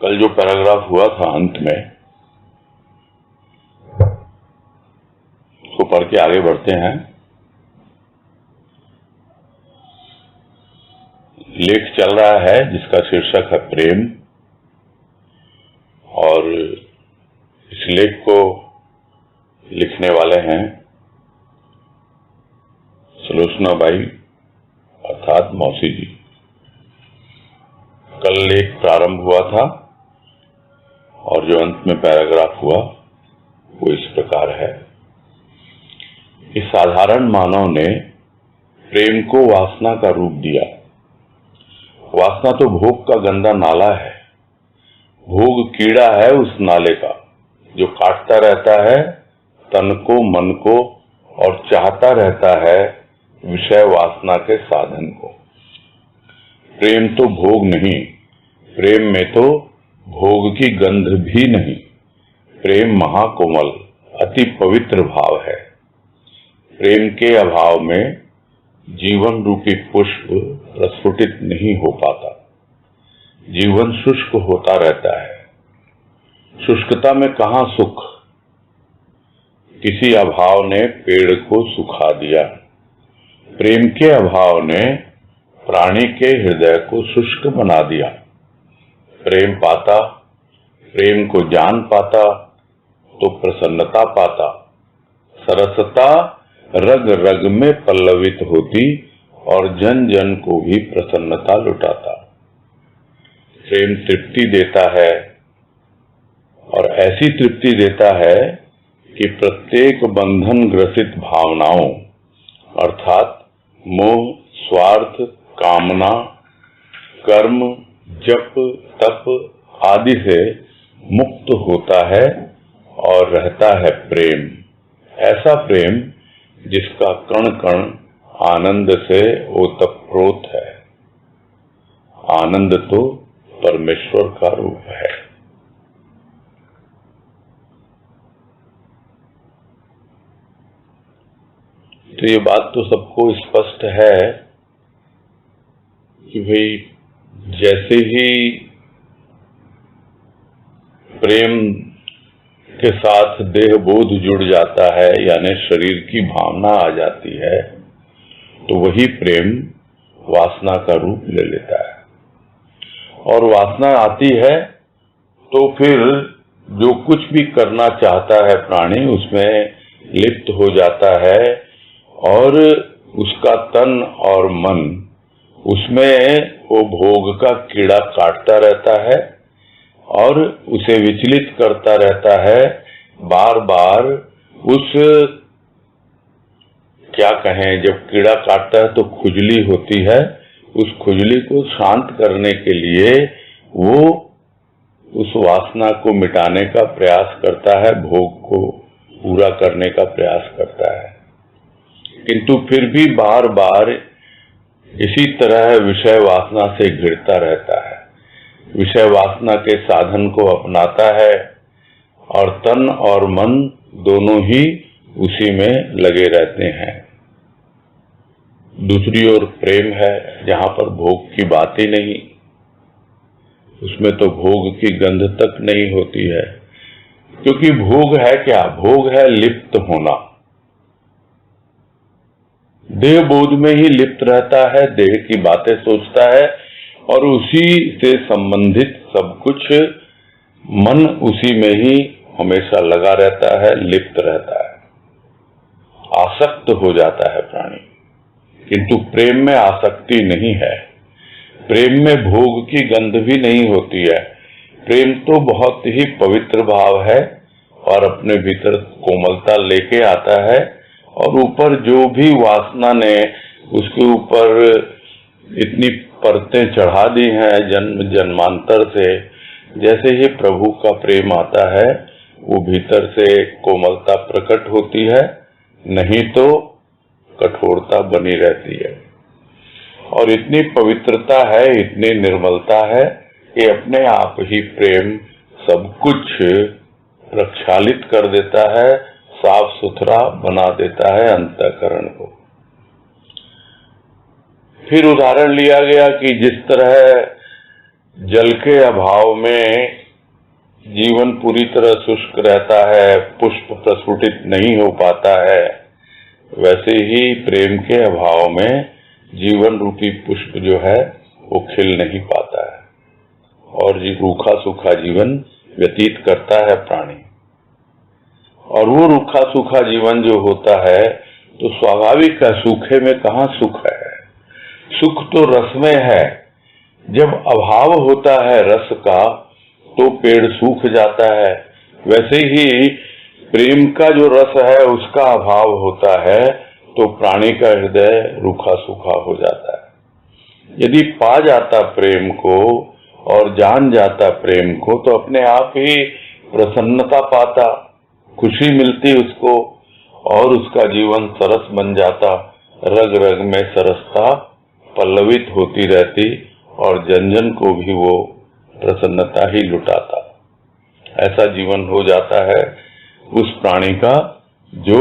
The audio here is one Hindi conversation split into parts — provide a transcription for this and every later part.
कल जो पैराग्राफ हुआ था अंत में, उसको पढ़ के आगे बढ़ते हैं। लेख चल रहा है जिसका शीर्षक है प्रेम, और इस लेख को लिखने वाले हैं सुलोचना बाई अर्थात मौसी जी। कल लेख प्रारंभ हुआ था और जो अंत में पैराग्राफ हुआ वो इस प्रकार है कि साधारण मानव ने प्रेम को वासना का रूप दिया। वासना तो भोग का गंदा नाला है, भोग कीड़ा है उस नाले का जो काटता रहता है तन को, मन को, और चाहता रहता है विषय वासना के साधन को। प्रेम तो भोग नहीं, प्रेम में तो भोग की गंध भी नहीं। प्रेम महाकोमल अति पवित्र भाव है। प्रेम के अभाव में जीवन रूपी पुष्प प्रस्फुटित नहीं हो पाता, जीवन शुष्क होता रहता है। शुष्कता में कहाँ सुख। किसी अभाव ने पेड़ को सुखा दिया, प्रेम के अभाव ने प्राणी के हृदय को शुष्क बना दिया। प्रेम पाता, प्रेम को जान पाता तो प्रसन्नता पाता, सरसता रग रग में पल्लवित होती और जन जन को भी प्रसन्नता लुटाता। प्रेम तृप्ति देता है, और ऐसी तृप्ति देता है कि प्रत्येक बंधन ग्रसित भावनाओं अर्थात मोह, स्वार्थ, कामना, कर्म, जप, तप आदि से मुक्त होता है और रहता है प्रेम। ऐसा प्रेम जिसका कण कण आनंद से ओतप्रोत है। आनंद तो परमेश्वर का रूप है। तो ये बात तो सबको स्पष्ट है कि भाई जैसे ही प्रेम के साथ देह बोध जुड़ जाता है, यानी शरीर की भावना आ जाती है, तो वही प्रेम वासना का रूप ले लेता है। और वासना आती है तो फिर जो कुछ भी करना चाहता है प्राणी उसमें लिप्त हो जाता है, और उसका तन और मन उसमें वो भोग का कीड़ा काटता रहता है और उसे विचलित करता रहता है। बार बार उस क्या कहें, जब कीड़ा काटता है तो खुजली होती है, उस खुजली को शांत करने के लिए वो उस वासना को मिटाने का प्रयास करता है, भोग को पूरा करने का प्रयास करता है। किंतु फिर भी बार बार इसी तरह विषय वासना से घिरता रहता है, विषय वासना के साधन को अपनाता है, और तन और मन दोनों ही उसी में लगे रहते हैं। दूसरी ओर प्रेम है जहां पर भोग की बात ही नहीं, उसमें तो भोग की गंध तक नहीं होती है। क्योंकि भोग है क्या? भोग है लिप्त होना। देह बोध में ही लिप्त रहता है, देह की बातें सोचता है, और उसी से संबंधित सब कुछ मन उसी में ही हमेशा लगा रहता है, लिप्त रहता है, आसक्त हो जाता है प्राणी। किंतु प्रेम में आसक्ति नहीं है, प्रेम में भोग की गंध भी नहीं होती है। प्रेम तो बहुत ही पवित्र भाव है और अपने भीतर कोमलता लेके आता है, और ऊपर जो भी वासना ने उसके ऊपर इतनी परतें चढ़ा दी हैं जन्म जन्मांतर से, जैसे ही प्रभु का प्रेम आता है वो भीतर से कोमलता प्रकट होती है, नहीं तो कठोरता बनी रहती है। और इतनी पवित्रता है, इतनी निर्मलता है कि अपने आप ही प्रेम सब कुछ प्रक्षालित कर देता है, साफ सुथरा बना देता है अंतःकरण को। फिर उदाहरण लिया गया कि जिस तरह जल के अभाव में जीवन पूरी तरह शुष्क रहता है, पुष्प प्रस्फुटित नहीं हो पाता है, वैसे ही प्रेम के अभाव में जीवन रूपी पुष्प जो है वो खिल नहीं पाता है और रूखा सूखा जीवन व्यतीत करता है प्राणी। और वो रूखा सूखा जीवन जो होता है तो स्वाभाविक है, सूखे में कहाँ सुख है, सुख तो रस में है। जब अभाव होता है रस का तो पेड़ सूख जाता है, वैसे ही प्रेम का जो रस है उसका अभाव होता है तो प्राणी का हृदय रूखा सूखा हो जाता है। यदि पा जाता प्रेम को और जान जाता प्रेम को तो अपने आप ही प्रसन्नता पाता, खुशी मिलती उसको और उसका जीवन सरस बन जाता, रग रग में सरसता पल्लवित होती रहती और जन जन को भी वो प्रसन्नता ही लुटाता। ऐसा जीवन हो जाता है उस प्राणी का जो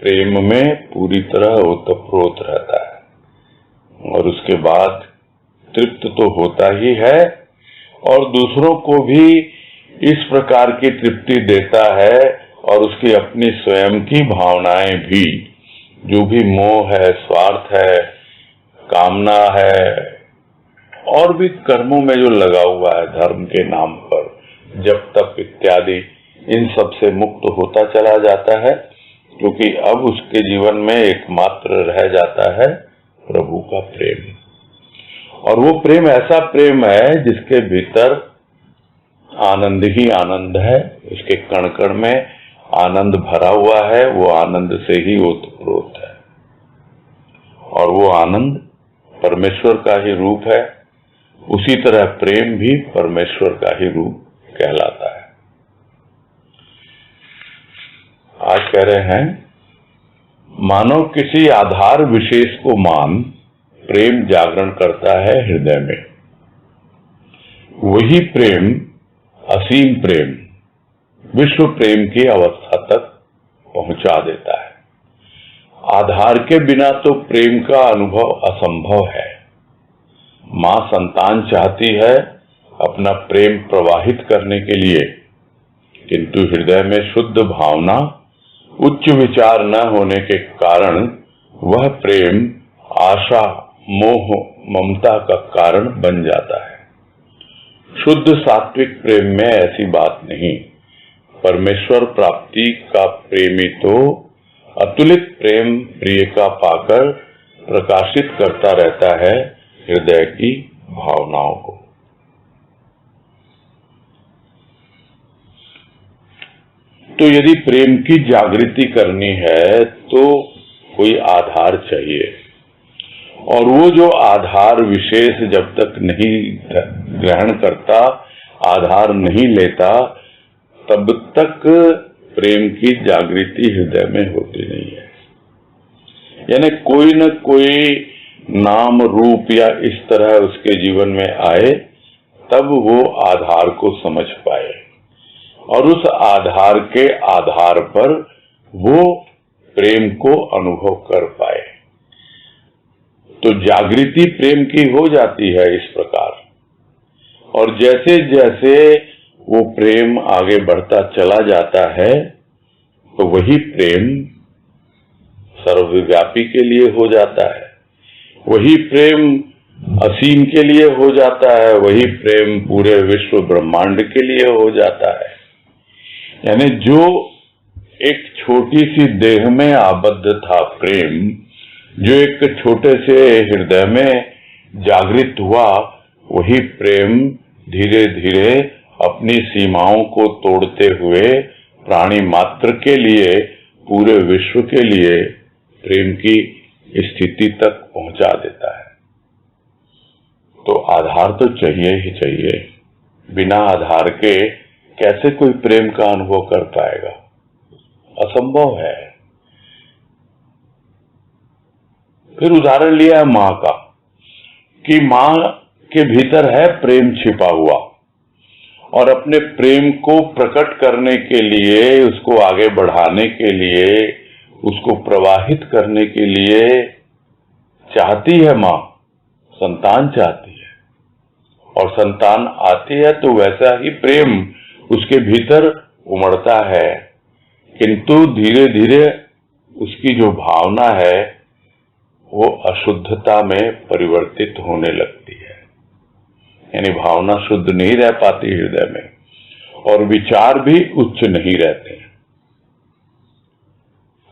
प्रेम में पूरी तरह ओतप्रोत रहता है और उसके बाद तृप्त तो होता ही है और दूसरों को भी इस प्रकार की तृप्ति देता है और उसकी अपनी स्वयं की भावनाएं भी, जो भी मोह है, स्वार्थ है, कामना है और भी कर्मों में जो लगा हुआ है धर्म के नाम पर, जप तप इत्यादि, इन सब से मुक्त होता चला जाता है, क्योंकि अब उसके जीवन में एकमात्र रह जाता है प्रभु का प्रेम। और वो प्रेम ऐसा प्रेम है जिसके भीतर आनंद ही आनंद है, उसके कण कण में आनंद भरा हुआ है, वो आनंद से ही ओतप्रोत है और वो आनंद परमेश्वर का ही रूप है। उसी तरह प्रेम भी परमेश्वर का ही रूप कहलाता है। आज कह रहे हैं, मानो किसी आधार विशेष को मान प्रेम जागरण करता है हृदय में। वही प्रेम, असीम प्रेम, विश्व प्रेम की अवस्था तक पहुंचा देता है। आधार के बिना तो प्रेम का अनुभव असंभव है। मां संतान चाहती है अपना प्रेम प्रवाहित करने के लिए, किंतु हृदय में शुद्ध भावना, उच्च विचार न होने के कारण वह प्रेम आशा, मोह, ममता का कारण बन जाता है। शुद्ध सात्विक प्रेम में ऐसी बात नहीं। परमेश्वर प्राप्ति का प्रेमी तो अतुलित प्रेम प्रिय का पाकर प्रकाशित करता रहता है हृदय की भावनाओं को। तो यदि प्रेम की जागृति करनी है तो कोई आधार चाहिए, और वो जो आधार विशेष जब तक नहीं ग्रहण करता, आधार नहीं लेता, तब तक प्रेम की जागृति हृदय में होती नहीं है। यानी कोई न कोई नाम रूप या इस तरह उसके जीवन में आए तब वो आधार को समझ पाए और उस आधार के आधार पर वो प्रेम को अनुभव कर पाए। तो जागृति प्रेम की हो जाती है इस प्रकार, और जैसे जैसे वो प्रेम आगे बढ़ता चला जाता है तो वही प्रेम सर्वव्यापी के लिए हो जाता है, वही प्रेम असीम के लिए हो जाता है, वही प्रेम पूरे विश्व ब्रह्मांड के लिए हो जाता है। यानी जो एक छोटी सी देह में आबद्ध था प्रेम, जो एक छोटे से हृदय में जागृत हुआ, वही प्रेम धीरे धीरे अपनी सीमाओं को तोड़ते हुए प्राणी मात्र के लिए, पूरे विश्व के लिए प्रेम की स्थिति तक पहुंचा देता है। तो आधार तो चाहिए ही चाहिए। बिना आधार के कैसे कोई प्रेम का अनुभव कर पाएगा? असंभव है। फिर उदाहरण लिया है मां का, कि मां के भीतर है प्रेम छिपा हुआ, और अपने प्रेम को प्रकट करने के लिए, उसको आगे बढ़ाने के लिए, उसको प्रवाहित करने के लिए चाहती है मां, संतान चाहती है, और संतान आती है तो वैसा ही प्रेम उसके भीतर उमड़ता है, किंतु धीरे धीरे उसकी जो भावना है वो अशुद्धता में परिवर्तित होने लगती है, यानी भावना शुद्ध नहीं रह पाती हृदय में, और विचार भी उच्च नहीं रहते।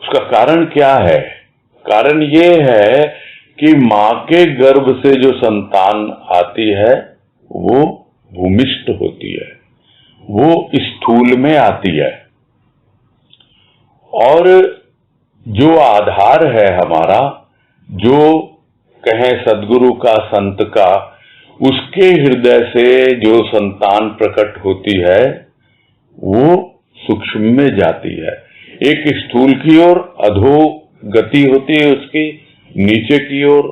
उसका कारण क्या है? कारण ये है कि मां के गर्भ से जो संतान आती है वो भूमिष्ठ होती है, वो स्थूल में आती है, और जो आधार है हमारा, जो कहें सद्गुरु का, संत का, उसके हृदय से जो संतान प्रकट होती है वो सूक्ष्म में जाती है। एक स्थूल की ओर अधो गति होती है उसकी, नीचे की ओर,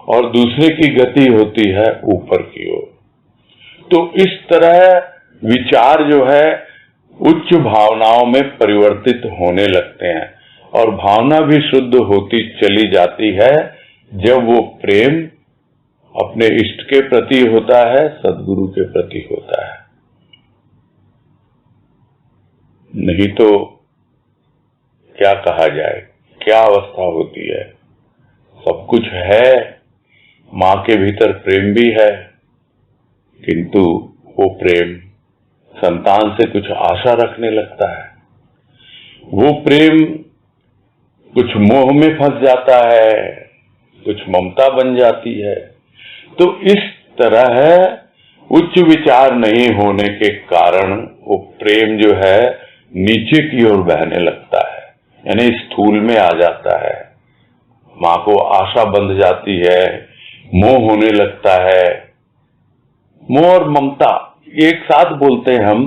और दूसरे की गति होती है ऊपर की ओर। तो इस तरह विचार जो है उच्च भावनाओं में परिवर्तित होने लगते हैं, और भावना भी शुद्ध होती चली जाती है जब वो प्रेम अपने इष्ट के प्रति होता है, सद्गुरु के प्रति होता है। नहीं तो क्या कहा जाए, क्या अवस्था होती है। सब कुछ है, मां के भीतर प्रेम भी है, किंतु वो प्रेम संतान से कुछ आशा रखने लगता है, वो प्रेम कुछ मोह में फंस जाता है, कुछ ममता बन जाती है। तो इस तरह उच्च विचार नहीं होने के कारण वो प्रेम जो है नीचे की ओर बहने लगता है, यानी स्थूल में आ जाता है। मां को आशा बंध जाती है, मोह होने लगता है। मोह और ममता एक साथ बोलते हैं हम।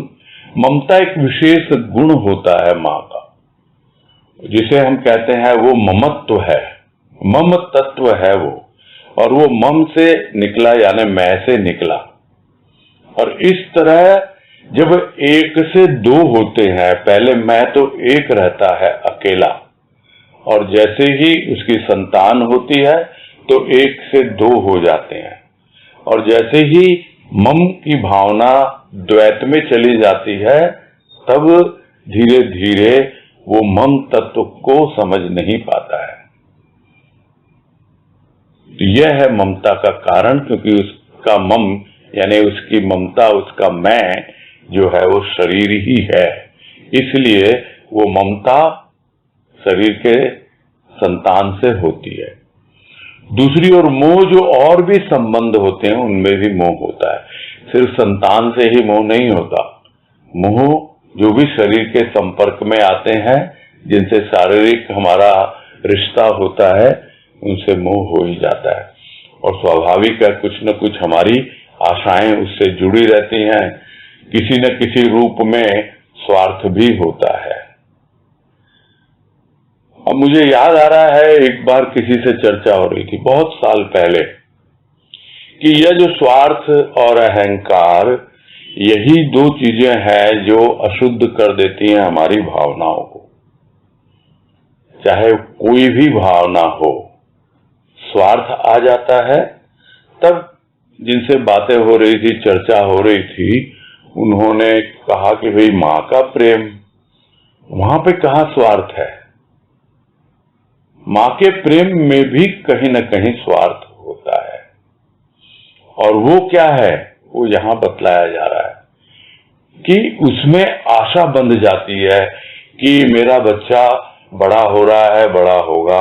ममता एक विशेष गुण होता है मां का, जिसे हम कहते हैं वो ममत्व है, मम तत्व है वो, और वो मम से निकला यानी मैं से निकला। और इस तरह जब एक से दो होते हैं, पहले मैं तो एक रहता है अकेला, और जैसे ही उसकी संतान होती है तो एक से दो हो जाते हैं, और जैसे ही मम की भावना द्वैत में चली जाती है तब धीरे धीरे वो मम तत्व को समझ नहीं पाता है। तो यह है ममता का कारण, क्योंकि उसका मम यानी उसकी ममता, उसका मैं जो है वो शरीर ही है, इसलिए वो ममता शरीर के संतान से होती है। दूसरी ओर मोह, जो और भी संबंध होते हैं उनमें भी मोह होता है, सिर्फ संतान से ही मोह नहीं होता। मोह जो भी शरीर के संपर्क में आते हैं, जिनसे शारीरिक हमारा रिश्ता होता है, उनसे मोह हो ही जाता है, और स्वाभाविक है कुछ न कुछ हमारी आशाएं उससे जुड़ी रहती हैं, किसी न किसी रूप में स्वार्थ भी होता है। अब मुझे याद आ रहा है, एक बार किसी से चर्चा हो रही थी बहुत साल पहले, कि यह जो स्वार्थ और अहंकार, यही दो चीजें हैं जो अशुद्ध कर देती हैं हमारी भावनाओं को। चाहे कोई भी भावना हो, स्वार्थ आ जाता है। तब जिनसे बातें हो रही थी, चर्चा हो रही थी, उन्होंने कहा कि भाई मां का प्रेम, वहां पे कहां स्वार्थ है? मां के प्रेम में भी कहीं न कहीं स्वार्थ होता है, और वो क्या है, वो यहां बतलाया जा रहा है कि उसमें आशा बंध जाती है कि मेरा बच्चा बड़ा हो रहा है, बड़ा होगा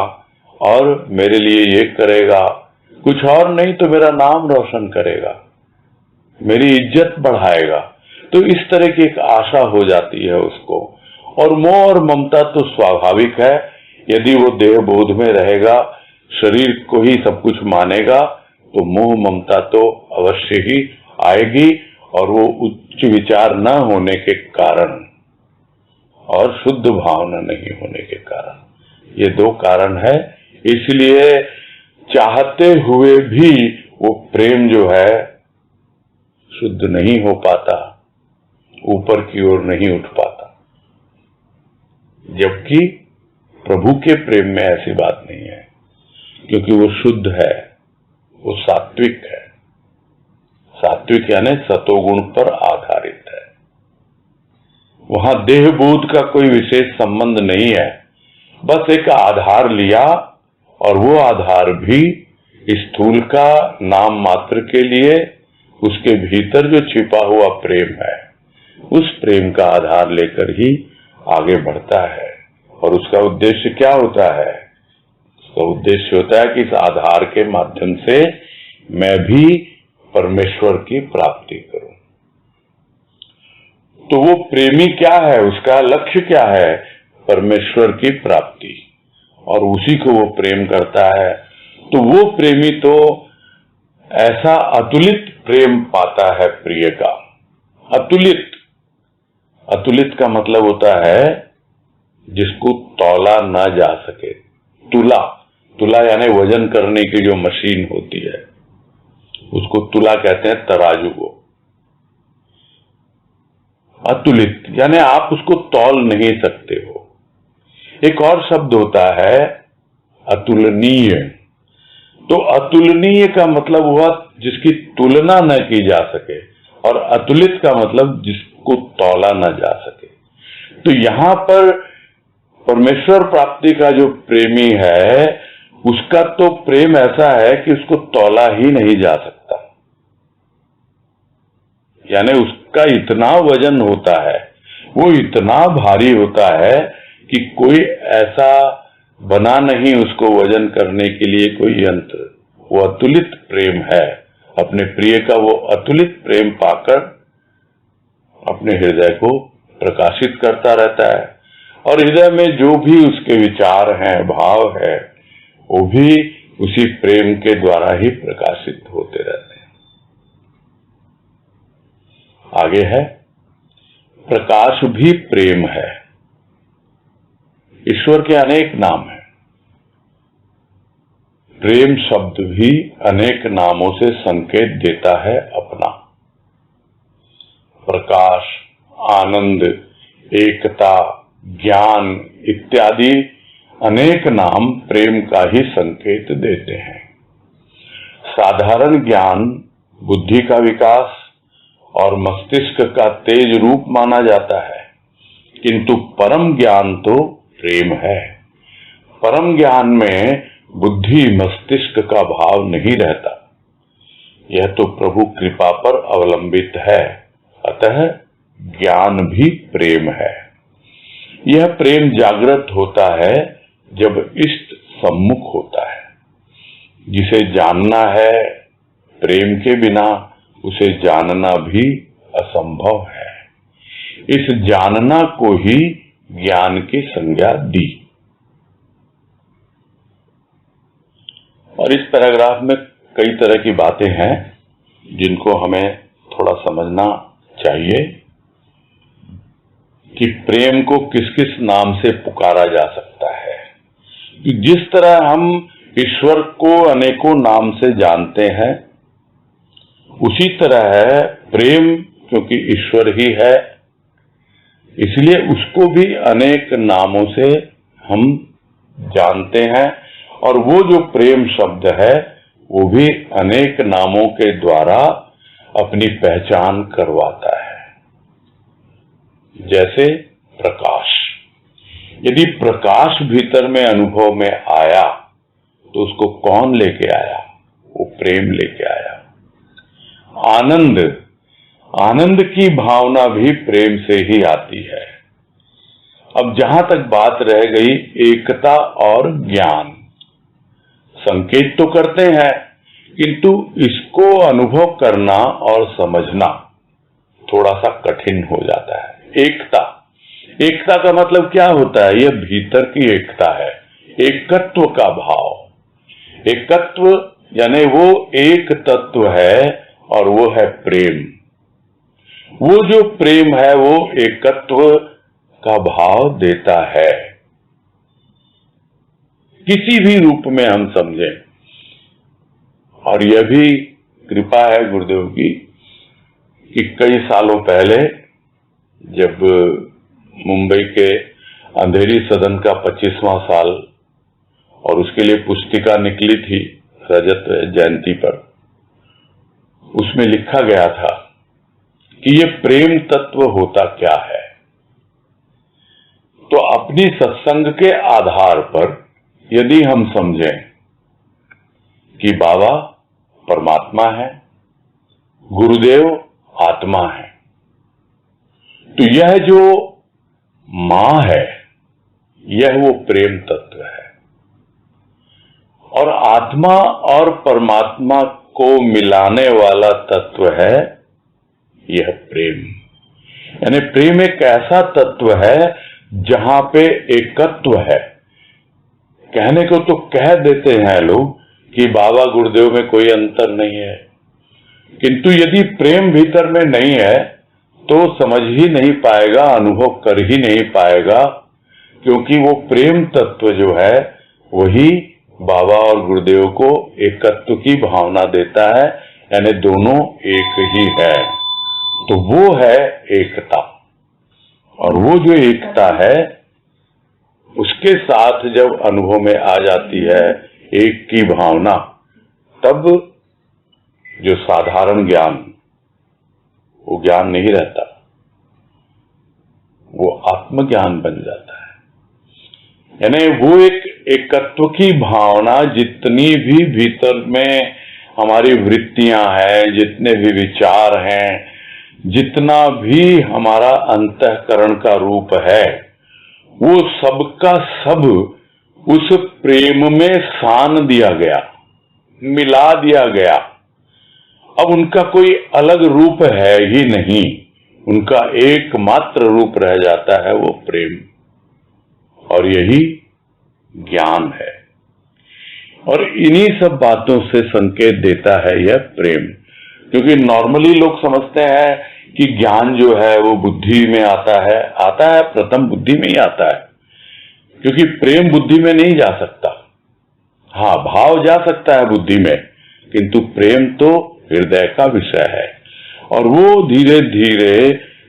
और मेरे लिए ये करेगा, कुछ और नहीं तो मेरा नाम रोशन करेगा, मेरी इज्जत बढ़ाएगा। तो इस तरह की एक आशा हो जाती है उसको। और मोह और ममता तो स्वाभाविक है, यदि वो देह बोध में रहेगा, शरीर को ही सब कुछ मानेगा, तो मोह ममता तो अवश्य ही आएगी, और वो उच्च विचार न होने के कारण और शुद्ध भावना नहीं होने के कारण, ये दो कारण है। इसलिए चाहते हुए भी वो प्रेम जो है शुद्ध नहीं हो पाता, ऊपर की ओर नहीं उठ पाता। जबकि प्रभु के प्रेम में ऐसी बात नहीं है, क्योंकि वो शुद्ध है, वो सात्विक है, सात्विक यानी सतोगुण पर आधारित है। वहां देह बोध का कोई विशेष संबंध नहीं है, बस एक आधार लिया और वो आधार भी स्थूल का नाम मात्र के लिए उसके भीतर जो छिपा हुआ प्रेम है उस प्रेम का आधार लेकर ही आगे बढ़ता है। और उसका उद्देश्य क्या होता है? उसका उद्देश्य होता है कि इस आधार के माध्यम से मैं भी परमेश्वर की प्राप्ति करूं। तो वो प्रेमी क्या है, उसका लक्ष्य क्या है? परमेश्वर की प्राप्ति, और उसी को वो प्रेम करता है। तो वो प्रेमी तो ऐसा अतुलित प्रेम पाता है प्रिय का। अतुलित, अतुलित का मतलब होता है जिसको तौला ना जा सके। तुला, तुला यानी वजन करने की जो मशीन होती है उसको तुला कहते हैं, तराजू को। अतुलित यानी आप उसको तौल नहीं सकते हो। एक और शब्द होता है अतुलनीय। तो अतुलनीय का मतलब हुआ जिसकी तुलना न की जा सके, और अतुलित का मतलब जिसको तौला न जा सके। तो यहां पर परमेश्वर प्राप्ति का जो प्रेमी है उसका तो प्रेम ऐसा है कि उसको तौला ही नहीं जा सकता, यानी उसका इतना वजन होता है, वो इतना भारी होता है कि कोई ऐसा बना नहीं उसको वजन करने के लिए कोई यंत्र। वो अतुलित प्रेम है। अपने प्रिय का वो अतुलित प्रेम पाकर अपने हृदय को प्रकाशित करता रहता है, और हृदय में जो भी उसके विचार हैं, भाव है, वो भी उसी प्रेम के द्वारा ही प्रकाशित होते रहते हैं। आगे है प्रकाश भी प्रेम है। ईश्वर के अनेक नाम हैं। प्रेम शब्द भी अनेक नामों से संकेत देता है अपना। प्रकाश, आनंद, एकता, ज्ञान इत्यादि अनेक नाम प्रेम का ही संकेत देते हैं। साधारण ज्ञान बुद्धि का विकास और मस्तिष्क का तेज रूप माना जाता है, किंतु परम ज्ञान तो प्रेम है। परम ज्ञान में बुद्धि मस्तिष्क का भाव नहीं रहता, यह तो प्रभु कृपा पर अवलंबित है। अतः ज्ञान भी प्रेम है। यह प्रेम जागृत होता है जब इष्ट सम्मुख होता है। जिसे जानना है प्रेम के बिना उसे जानना भी असंभव है। इस जानना को ही ज्ञान की संज्ञा दी। और इस पैराग्राफ में कई तरह की बातें हैं जिनको हमें थोड़ा समझना चाहिए कि प्रेम को किस किस नाम से पुकारा जा सकता है। जिस तरह हम ईश्वर को अनेकों नाम से जानते हैं, उसी तरह है प्रेम, क्योंकि ईश्वर ही है इसलिए उसको भी अनेक नामों से हम जानते हैं, और वो जो प्रेम शब्द है वो भी अनेक नामों के द्वारा अपनी पहचान करवाता है। जैसे प्रकाश, यदि प्रकाश भीतर में अनुभव में आया तो उसको कौन लेके आया? वो प्रेम लेके आया। आनंद, आनंद की भावना भी प्रेम से ही आती है। अब जहां तक बात रह गई एकता और ज्ञान, संकेत तो करते हैं किंतु इसको अनुभव करना और समझना थोड़ा सा कठिन हो जाता है। एकता, एकता का मतलब क्या होता है? यह भीतर की एकता है, एकत्व का भाव। एकत्व यानी वो एक तत्व है और वो है प्रेम। वो जो प्रेम है वो एकत्व का भाव देता है, किसी भी रूप में हम समझें। और यह भी कृपा है गुरुदेव की कि कई सालों पहले जब मुंबई के अंधेरी सदन का 25वां साल और उसके लिए पुस्तिका निकली थी रजत जयंती पर, उसमें लिखा गया था कि ये प्रेम तत्व होता क्या है। तो अपनी सत्संग के आधार पर यदि हम समझें कि बाबा परमात्मा है, गुरुदेव आत्मा है, तो यह जो मां है यह वो प्रेम तत्व है, और आत्मा और परमात्मा को मिलाने वाला तत्व है यह प्रेम। यानी प्रेम एक ऐसा तत्व है जहां पे एकत्व है। कहने को तो कह देते हैं लोग कि बाबा गुरुदेव में कोई अंतर नहीं है, किंतु यदि प्रेम भीतर में नहीं है तो समझ ही नहीं पाएगा, अनुभव कर ही नहीं पाएगा, क्योंकि वो प्रेम तत्व जो है वही बाबा और गुरुदेव को एकत्व की भावना देता है, यानी दोनों एक ही है। तो वो है एकता, और वो जो एकता है उसके साथ जब अनुभव में आ जाती है एक की भावना, तब जो साधारण ज्ञान वो ज्ञान नहीं रहता, वो आत्मज्ञान बन जाता है। यानी वो एक एकत्व की भावना, जितनी भी भीतर में हमारी वृत्तियां हैं, जितने भी विचार हैं, जितना भी हमारा अंतःकरण का रूप है, वो सबका सब उस प्रेम में सान दिया गया, मिला दिया गया। अब उनका कोई अलग रूप है ही नहीं, उनका एकमात्र रूप रह जाता है वो प्रेम, और यही ज्ञान है। और इन्हीं सब बातों से संकेत देता है यह प्रेम, क्योंकि नॉर्मली लोग समझते हैं कि ज्ञान जो है वो बुद्धि में आता है प्रथम बुद्धि में ही आता है, क्योंकि प्रेम बुद्धि में नहीं जा सकता। हाँ, भाव जा सकता है बुद्धि में, किंतु प्रेम तो हृदय का विषय है, और वो धीरे धीरे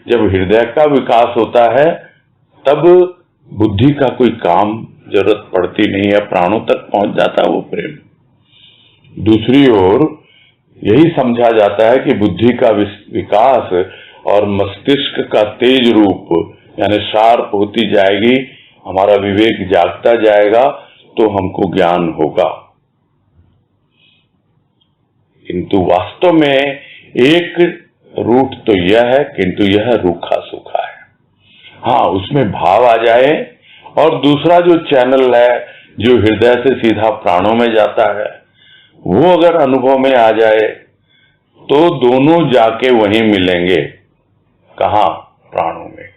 जब हृदय का विकास होता है तब बुद्धि का कोई काम जरूरत पड़ती नहीं है, प्राणों तक पहुंच जाता है वो प्रेम। दूसरी ओर यही समझा जाता है कि बुद्धि का विकास और मस्तिष्क का तेज रूप यानी शार्प होती जाएगी, हमारा विवेक जागता जाएगा, तो हमको ज्ञान होगा। किंतु वास्तव में एक रूट तो यह है, किंतु यह रूखा सूखा है। हाँ, उसमें भाव आ जाए, और दूसरा जो चैनल है जो हृदय से सीधा प्राणों में जाता है, वो अगर अनुभव में आ जाए तो दोनों जाके वहीं मिलेंगे। कहाँ? प्राणों में।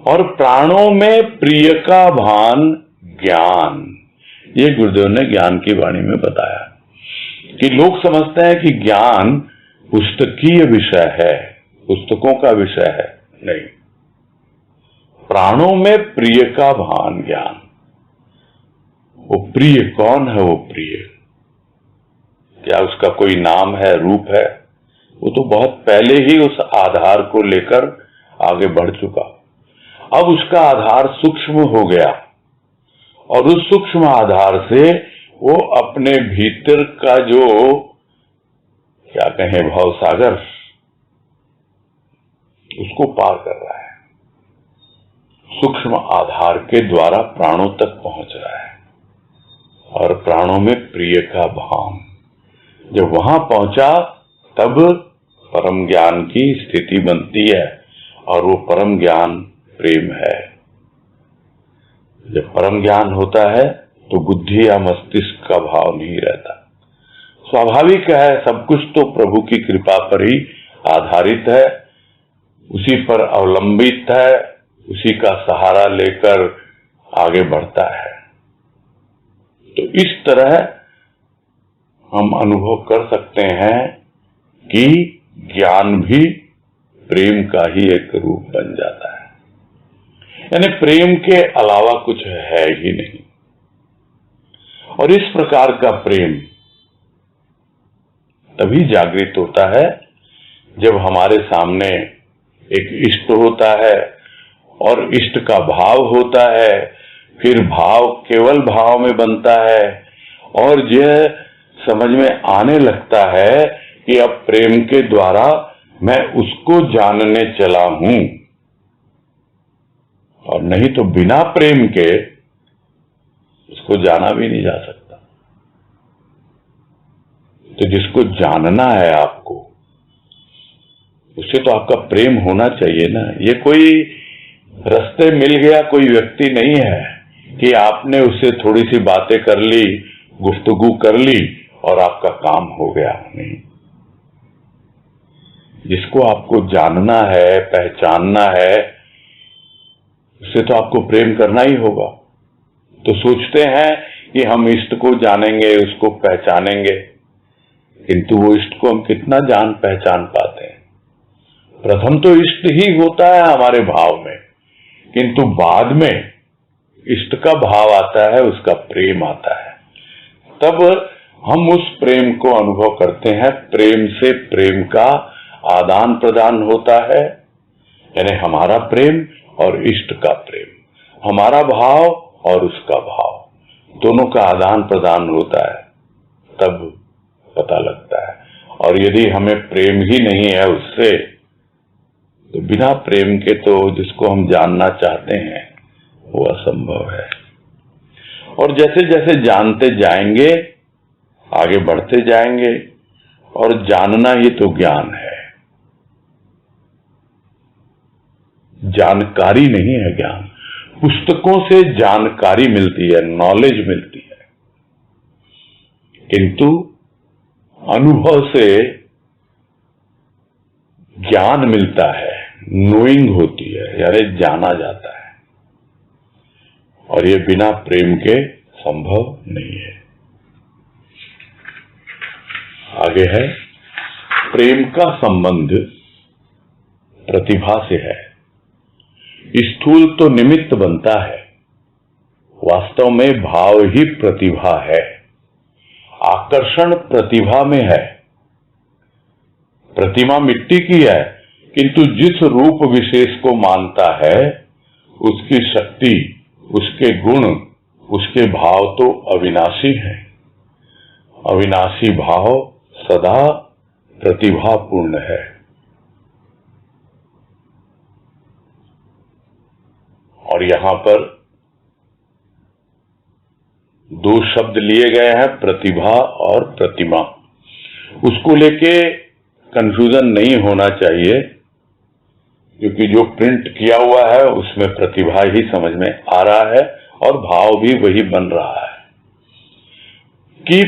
और प्राणों में प्रिय का भान ज्ञान, ये गुरुदेव ने ज्ञान की वाणी में बताया कि लोग समझते हैं कि ज्ञान पुस्तकीय विषय है, पुस्तकों का विषय है। नहीं, प्राणों में प्रिय का भान ज्ञान। वो प्रिय कौन है? वो प्रिय क्या उसका कोई नाम है, रूप है? वो तो बहुत पहले ही उस आधार को लेकर आगे बढ़ चुका। अब उसका आधार सूक्ष्म हो गया, और उस सूक्ष्म आधार से वो अपने भीतर का जो क्या कहें भवसागर, उसको पार कर रहा है, सूक्ष्म आधार के द्वारा प्राणों तक पहुंच रहा है। और प्राणों में प्रिय का भान जब वहां पहुंचा तब परम ज्ञान की स्थिति बनती है, और वो परम ज्ञान प्रेम है। जब परम ज्ञान होता है तो बुद्धि या मस्तिष्क का भाव नहीं रहता। स्वाभाविक है, सब कुछ तो प्रभु की कृपा पर ही आधारित है, उसी पर अवलंबित है, उसी का सहारा लेकर आगे बढ़ता है। तो इस तरह हम अनुभव कर सकते हैं कि ज्ञान भी प्रेम का ही एक रूप बन जाता है, यानी प्रेम के अलावा कुछ है ही नहीं। और इस प्रकार का प्रेम तभी जागृत होता है जब हमारे सामने एक इष्ट होता है, और इष्ट का भाव होता है, फिर भाव केवल भाव में बनता है, और यह समझ में आने लगता है कि अब प्रेम के द्वारा मैं उसको जानने चला हूं, और नहीं तो बिना प्रेम के उसको जाना भी नहीं जा सकता। तो जिसको जानना है आपको, उससे तो आपका प्रेम होना चाहिए ना। ये कोई रास्ते मिल गया कोई व्यक्ति नहीं है कि आपने उससे थोड़ी सी बातें कर ली, गुफ्तगू कर ली और आपका काम हो गया। नहीं, जिसको आपको जानना है, पहचानना है, उससे तो आपको प्रेम करना ही होगा। तो सोचते हैं कि हम इष्ट को जानेंगे, उसको पहचानेंगे, किंतु वो इष्ट को हम कितना जान पहचान पाते हैं। प्रथम तो इष्ट ही होता है हमारे भाव में, किंतु बाद में इष्ट का भाव आता है, उसका प्रेम आता है। तब हम उस प्रेम को अनुभव करते हैं। प्रेम से प्रेम का आदान प्रदान होता है, यानी हमारा प्रेम और इष्ट का प्रेम, हमारा भाव और उसका भाव, दोनों का आदान प्रदान होता है, तब पता लगता है। और यदि हमें प्रेम ही नहीं है उससे, तो बिना प्रेम के तो जिसको हम जानना चाहते हैं वो असंभव है। और जैसे जैसे जानते जाएंगे, आगे बढ़ते जाएंगे, और जानना ही तो ज्ञान है, जानकारी नहीं है ज्ञान। पुस्तकों से जानकारी मिलती है, नॉलेज मिलती है, किंतु अनुभव से ज्ञान मिलता है, नोइंग होती है, यानी जाना जाता है। और ये बिना प्रेम के संभव नहीं है। आगे है, प्रेम का संबंध प्रतिभा से है। स्थूल तो निमित्त बनता है, वास्तव में भाव ही प्रतिभा है। आकर्षण प्रतिभा में है। प्रतिमा मिट्टी की है, किंतु जिस रूप विशेष को मानता है, उसकी शक्ति, उसके गुण, उसके भाव तो अविनाशी हैं। अविनाशी भाव सदा प्रतिभापूर्ण है। और यहां पर दो शब्द लिए गए हैं, प्रतिभा और प्रतिमा। उसको लेके कंफ्यूजन नहीं होना चाहिए, क्योंकि जो प्रिंट किया हुआ है उसमें प्रतिभा ही समझ में आ रहा है और भाव भी वही बन रहा है कि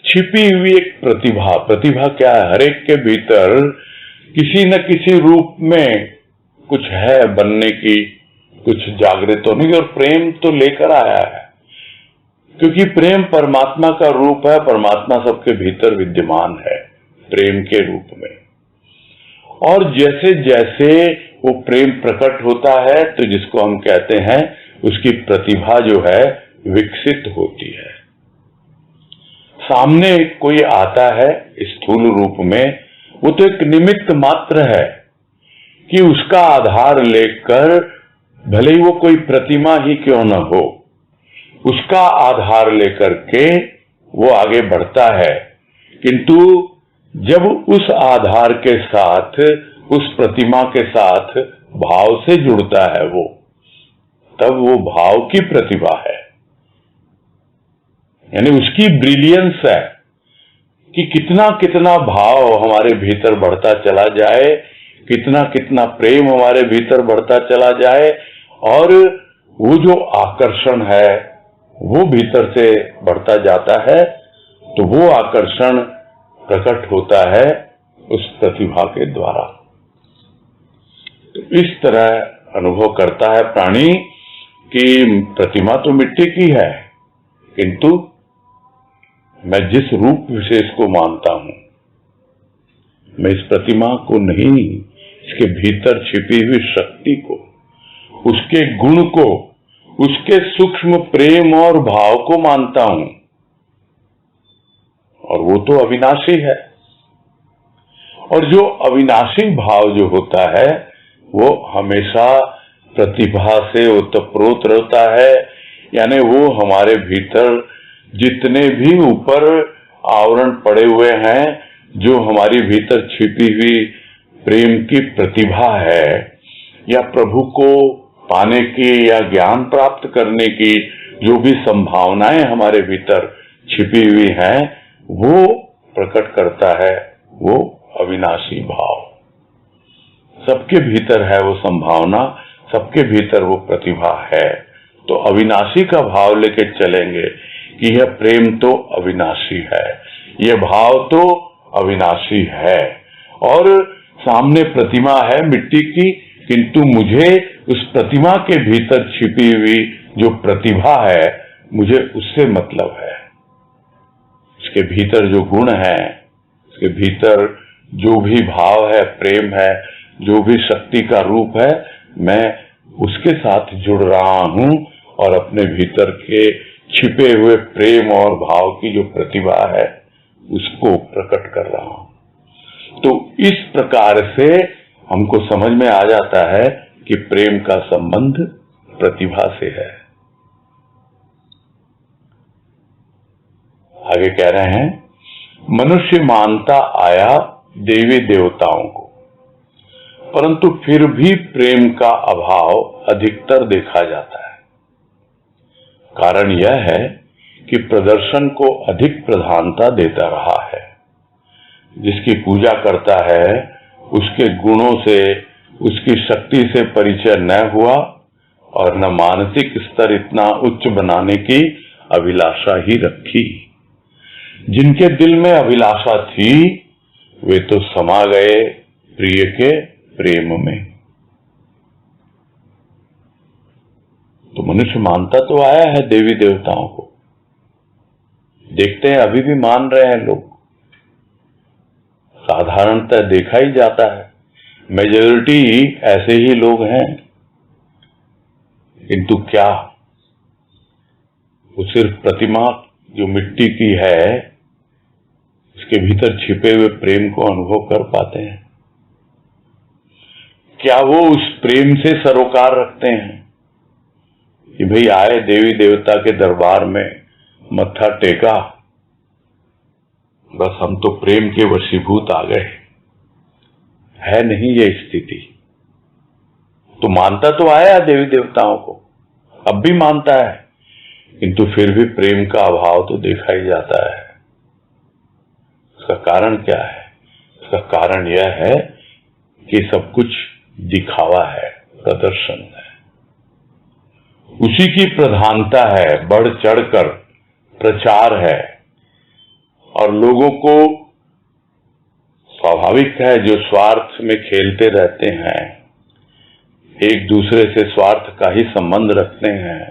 छिपी हुई एक प्रतिभा। प्रतिभा क्या है? हर एक के भीतर किसी न किसी रूप में कुछ है बनने की, कुछ जागृत होने की, और प्रेम तो लेकर आया है, क्योंकि प्रेम परमात्मा का रूप है। परमात्मा सबके भीतर विद्यमान है प्रेम के रूप में। और जैसे जैसे वो प्रेम प्रकट होता है, तो जिसको हम कहते हैं, उसकी प्रतिभा जो है विकसित होती है। सामने कोई आता है स्थूल रूप में, वो तो एक निमित्त मात्र है कि उसका आधार लेकर, भले ही वो कोई प्रतिमा ही क्यों न हो, उसका आधार लेकर के वो आगे बढ़ता है। किंतु जब उस आधार के साथ, उस प्रतिमा के साथ भाव से जुड़ता है वो, तब वो भाव की प्रतिभा है, यानी उसकी ब्रिलियंस है कि कितना कितना भाव हमारे भीतर बढ़ता चला जाए, कितना कितना प्रेम हमारे भीतर बढ़ता चला जाए, और वो जो आकर्षण है वो भीतर से बढ़ता जाता है, तो वो आकर्षण प्रकट होता है उस प्रतिभा के द्वारा। तो इस तरह अनुभव करता है प्राणी कि प्रतिमा तो मिट्टी की है, किंतु मैं जिस रूप विशेष को मानता हूं, मैं इस प्रतिमा को नहीं, इसके भीतर छिपी हुई शक्ति को, उसके गुण को, उसके सूक्ष्म प्रेम और भाव को मानता हूं, और वो तो अविनाशी है। और जो अविनाशी भाव जो होता है, वो हमेशा प्रतिभा से ओतप्रोत रहता है, यानी वो हमारे भीतर जितने भी ऊपर आवरण पड़े हुए हैं, जो हमारी भीतर छिपी हुई प्रेम की प्रतिभा है, या प्रभु को पाने की या ज्ञान प्राप्त करने की जो भी संभावनाएं हमारे भीतर छिपी हुई हैं, वो प्रकट करता है वो अविनाशी भाव। सबके भीतर है वो संभावना, सबके भीतर वो प्रतिभा है। तो अविनाशी का भाव लेके चलेंगे कि यह प्रेम तो अविनाशी है, यह भाव तो अविनाशी है, और सामने प्रतिमा है मिट्टी की, किंतु मुझे उस प्रतिमा के भीतर छिपी हुई जो प्रतिभा है, मुझे उससे मतलब है। उसके भीतर जो गुण है, उसके भीतर जो भी भाव है, प्रेम है, जो भी शक्ति का रूप है, मैं उसके साथ जुड़ रहा हूं और अपने भीतर के छिपे हुए प्रेम और भाव की जो प्रतिभा है उसको प्रकट कर रहा हूं। तो इस प्रकार से हमको समझ में आ जाता है कि प्रेम का संबंध प्रतिभा से है। आगे कह रहे हैं, मनुष्य मानता आया देवी देवताओं को, परंतु फिर भी प्रेम का अभाव अधिकतर देखा जाता है। कारण यह है कि प्रदर्शन को अधिक प्रधानता देता रहा है। जिसकी पूजा करता है उसके गुणों से, उसकी शक्ति से परिचय न हुआ और न मानसिक स्तर इतना उच्च बनाने की अभिलाषा ही रखी। जिनके दिल में अभिलाषा थी वे तो समा गए प्रिय के प्रेम में। तो मनुष्य मानता तो आया है देवी देवताओं को, देखते हैं अभी भी मान रहे हैं लोग, साधारणतः देखा ही जाता है, मेजॉरिटी ऐसे ही लोग हैं। किंतु क्या वो सिर्फ प्रतिमा जो मिट्टी की है उसके भीतर छिपे हुए प्रेम को अनुभव कर पाते हैं? क्या वो उस प्रेम से सरोकार रखते हैं कि भाई आए देवी देवता के दरबार में, मत्था टेका, बस हम तो प्रेम के वशीभूत आ गए? है नहीं ये स्थिति। तो मानता तो आया देवी देवताओं को, अब भी मानता है, किंतु फिर भी प्रेम का अभाव तो देखा ही जाता है। उसका कारण क्या है? उसका कारण यह है कि सब कुछ दिखावा है, प्रदर्शन है, उसी की प्रधानता है, बढ़ चढ़कर प्रचार है। और लोगों को स्वाभाविक है, जो स्वार्थ में खेलते रहते हैं, एक दूसरे से स्वार्थ का ही संबंध रखते हैं,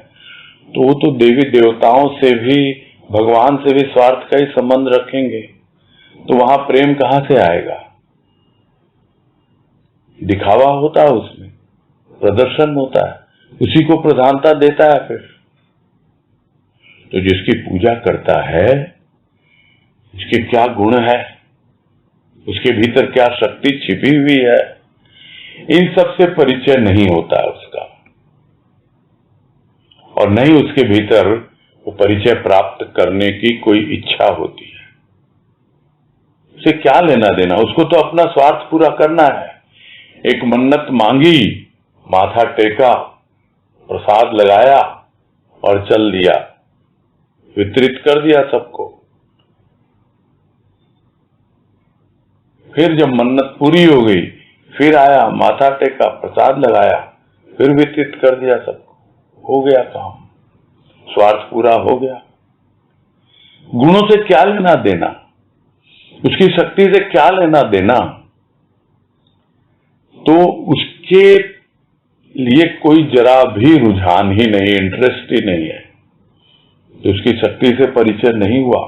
तो वो तो देवी देवताओं से भी, भगवान से भी स्वार्थ का ही संबंध रखेंगे। तो वहां प्रेम कहां से आएगा? दिखावा होता है, उसमें प्रदर्शन होता है, उसी को प्रधानता देता है। फिर तो जिसकी पूजा करता है, उसके क्या गुण है, उसके भीतर क्या शक्ति छिपी हुई है, इन सब से परिचय नहीं होता है उसका, और नहीं उसके भीतर वो परिचय प्राप्त करने की कोई इच्छा होती है। उसे क्या लेना देना, उसको तो अपना स्वार्थ पूरा करना है। एक मन्नत मांगी, माथा टेका, प्रसाद लगाया और चल दिया, वितरित कर दिया सबको। फिर जब मन्नत पूरी हो गई, फिर आया, माथा टेका, प्रसाद लगाया, फिर वितरित कर दिया सबको, हो गया काम, स्वार्थ पूरा हो गया। गुणों से क्या लेना देना, उसकी शक्ति से क्या लेना देना, तो उसके लिए कोई जरा भी रुझान ही नहीं, इंटरेस्ट ही नहीं है। तो उसकी शक्ति से परिचय नहीं हुआ,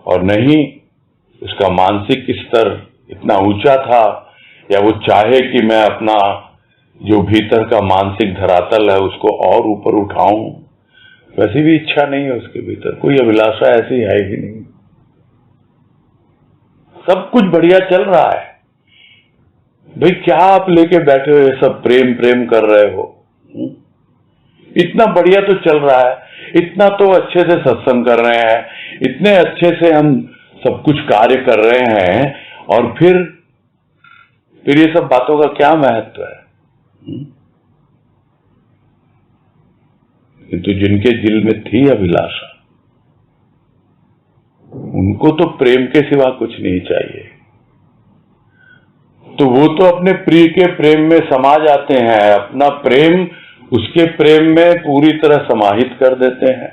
और नहीं उसका मानसिक स्तर इतना ऊंचा था, या वो चाहे कि मैं अपना जो भीतर का मानसिक धरातल है उसको और ऊपर उठाऊं, वैसी भी इच्छा नहीं है उसके भीतर, कोई अभिलाषा ऐसी है ही नहीं। सब कुछ बढ़िया चल रहा है। भाई क्या आप लेके बैठे हो, ये सब प्रेम प्रेम कर रहे हो? इतना बढ़िया तो चल रहा है, इतना तो अच्छे से सत्संग कर रहे हैं, इतने अच्छे से हम सब कुछ कार्य कर रहे हैं, और फिर ये सब बातों का क्या महत्व है? किंतु जिनके दिल में थी अभिलाषा, उनको तो प्रेम के सिवा कुछ नहीं चाहिए, तो वो तो अपने प्रिय के प्रेम में समा जाते हैं, अपना प्रेम उसके प्रेम में पूरी तरह समाहित कर देते हैं,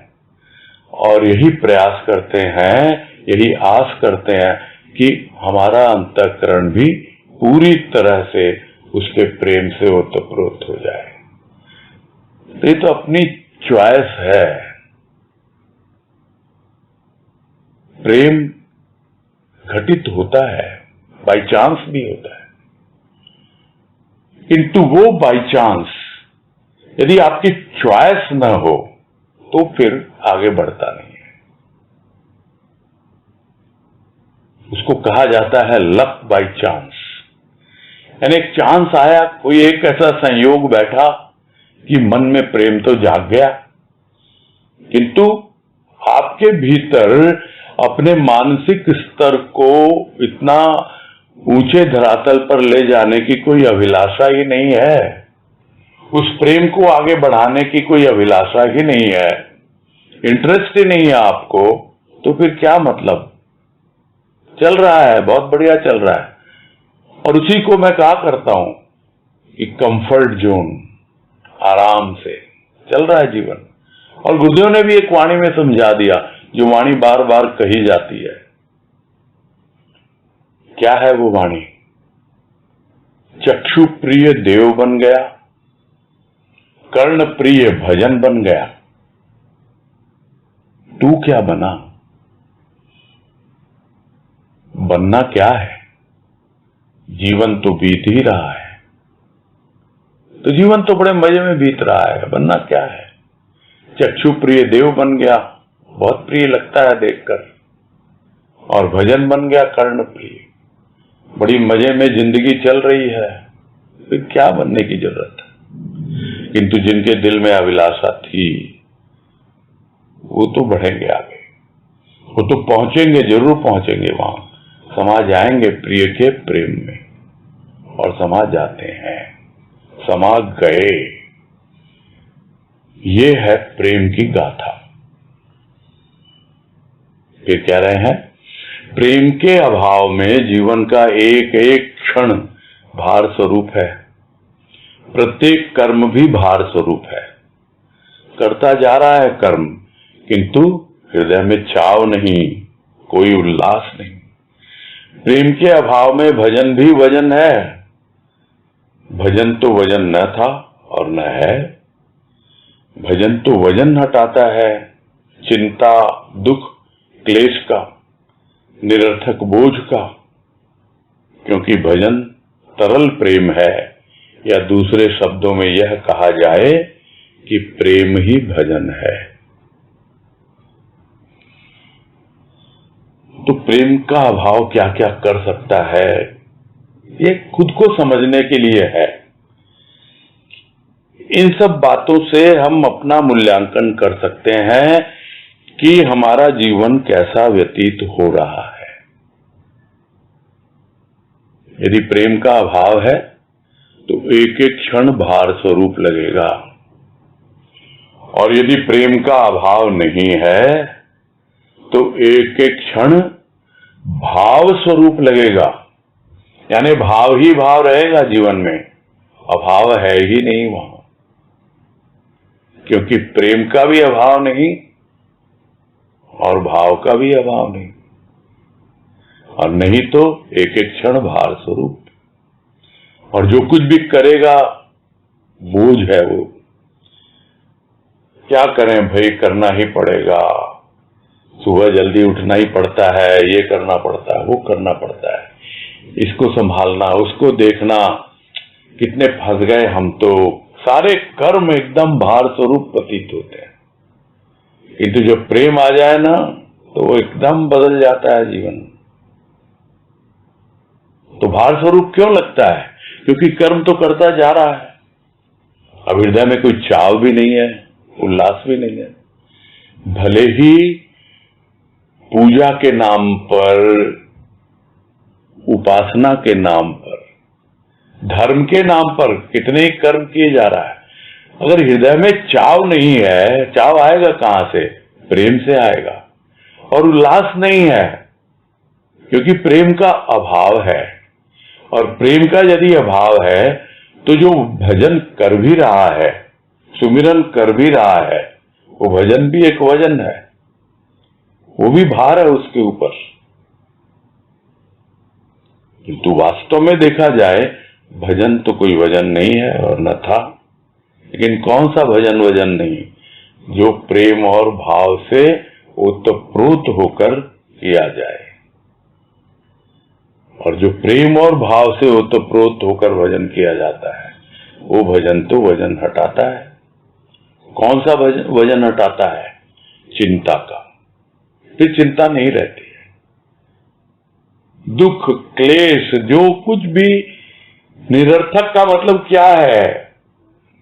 और यही प्रयास करते हैं, यही आस करते हैं कि हमारा अंतःकरण भी पूरी तरह से उसके प्रेम से ओतप्रोत हो जाए। ये तो अपनी चॉइस है। प्रेम घटित होता है, बाय चांस भी होता है, किंतु वो बाय चांस यदि आपकी चॉइस न हो तो फिर आगे बढ़ता नहीं है। उसको कहा जाता है लक बाय चांस, यानी एक चांस आया, कोई एक ऐसा संयोग बैठा कि मन में प्रेम तो जाग गया, किंतु आपके भीतर अपने मानसिक स्तर को इतना ऊंचे धरातल पर ले जाने की कोई अभिलाषा ही नहीं है, उस प्रेम को आगे बढ़ाने की कोई अभिलाषा ही नहीं है, इंटरेस्ट ही नहीं है आपको, तो फिर क्या मतलब? चल रहा है, बहुत बढ़िया चल रहा है, और उसी को मैं कहा करता हूं कि कंफर्ट जोन, आराम से चल रहा है जीवन। और गुरुदेव ने भी एक वाणी में समझा दिया, जो वाणी बार बार कही जाती है। क्या है वो वाणी? चक्षु प्रिय देव बन गया, कर्ण प्रिय भजन बन गया, तू क्या बना? बनना क्या है? जीवन तो बीत ही रहा है, तो जीवन तो बड़े मजे में बीत रहा है, बनना क्या है? चक्षु प्रिय देव बन गया, बहुत प्रिय लगता है देखकर, और भजन बन गया कर्ण प्रिय, बड़ी मजे में जिंदगी चल रही है, फिर क्या बनने की जरूरत है? किंतु जिनके दिल में अभिलाषा थी वो तो बढ़ेंगे आगे, वो तो पहुंचेंगे, जरूर पहुंचेंगे, वहां समा जाएंगे प्रिय के प्रेम में, और समा जाते हैं, समा गए। ये है प्रेम की गाथा। फिर कह रहे हैं, प्रेम के अभाव में जीवन का एक एक क्षण भार स्वरूप है, प्रत्येक कर्म भी भार स्वरूप है। करता जा रहा है कर्म, किंतु हृदय में चाव नहीं, कोई उल्लास नहीं। प्रेम के अभाव में भजन भी वजन है, भजन तो वजन न था और न है। भजन तो वजन हटाता है, चिंता, दुख, क्लेश का, निरर्थक बोझ का, क्योंकि भजन तरल प्रेम है, या दूसरे शब्दों में यह कहा जाए कि प्रेम ही भजन है। तो प्रेम का अभाव क्या क्या कर सकता है, ये खुद को समझने के लिए है। इन सब बातों से हम अपना मूल्यांकन कर सकते हैं कि हमारा जीवन कैसा व्यतीत हो रहा है। यदि प्रेम का अभाव है तो एक एक क्षण भार स्वरूप लगेगा, और यदि प्रेम का अभाव नहीं है तो एक एक क्षण भाव स्वरूप लगेगा, यानी भाव ही भाव रहेगा जीवन में, अभाव है ही नहीं वहां, क्योंकि प्रेम का भी अभाव नहीं और भाव का भी अभाव नहीं, और नहीं तो एक एक क्षण भार स्वरूप, और जो कुछ भी करेगा बोझ है वो। क्या करें भाई, करना ही पड़ेगा, सुबह जल्दी उठना ही पड़ता है, ये करना पड़ता है, वो करना पड़ता है, इसको संभालना, उसको देखना, कितने फंस गए हम तो। सारे कर्म एकदम भार स्वरूप प्रतीत होते हैं, किंतु जब प्रेम आ जाए ना तो वो एकदम बदल जाता है जीवन। तो भार स्वरूप क्यों लगता है? क्योंकि कर्म तो करता जा रहा है, अब हृदय में कोई चाव भी नहीं है, उल्लास भी नहीं है। भले ही पूजा के नाम पर, उपासना के नाम पर, धर्म के नाम पर कितने ही कर्म किए जा रहा है, अगर हृदय में चाव नहीं है, चाव आएगा कहां से? प्रेम से आएगा। और उल्लास नहीं है क्योंकि प्रेम का अभाव है। और प्रेम का यदि अभाव है तो जो भजन कर भी रहा है, सुमिरन कर भी रहा है, वो भजन भी एक वजन है, वो भी भार है उसके ऊपर। किंतु वास्तव में देखा जाए भजन तो कोई वजन नहीं है और न था। लेकिन कौन सा भजन वजन नहीं, जो प्रेम और भाव से ओतप्रोत होकर किया जाए। और जो प्रेम और भाव से ओतप्रोत होकर भजन किया जाता है, वो भजन तो वजन हटाता है। कौन सा वजन हटाता है? चिंता का। फिर चिंता नहीं रहती है। दुख, क्लेश, जो कुछ भी निरर्थक का मतलब क्या है?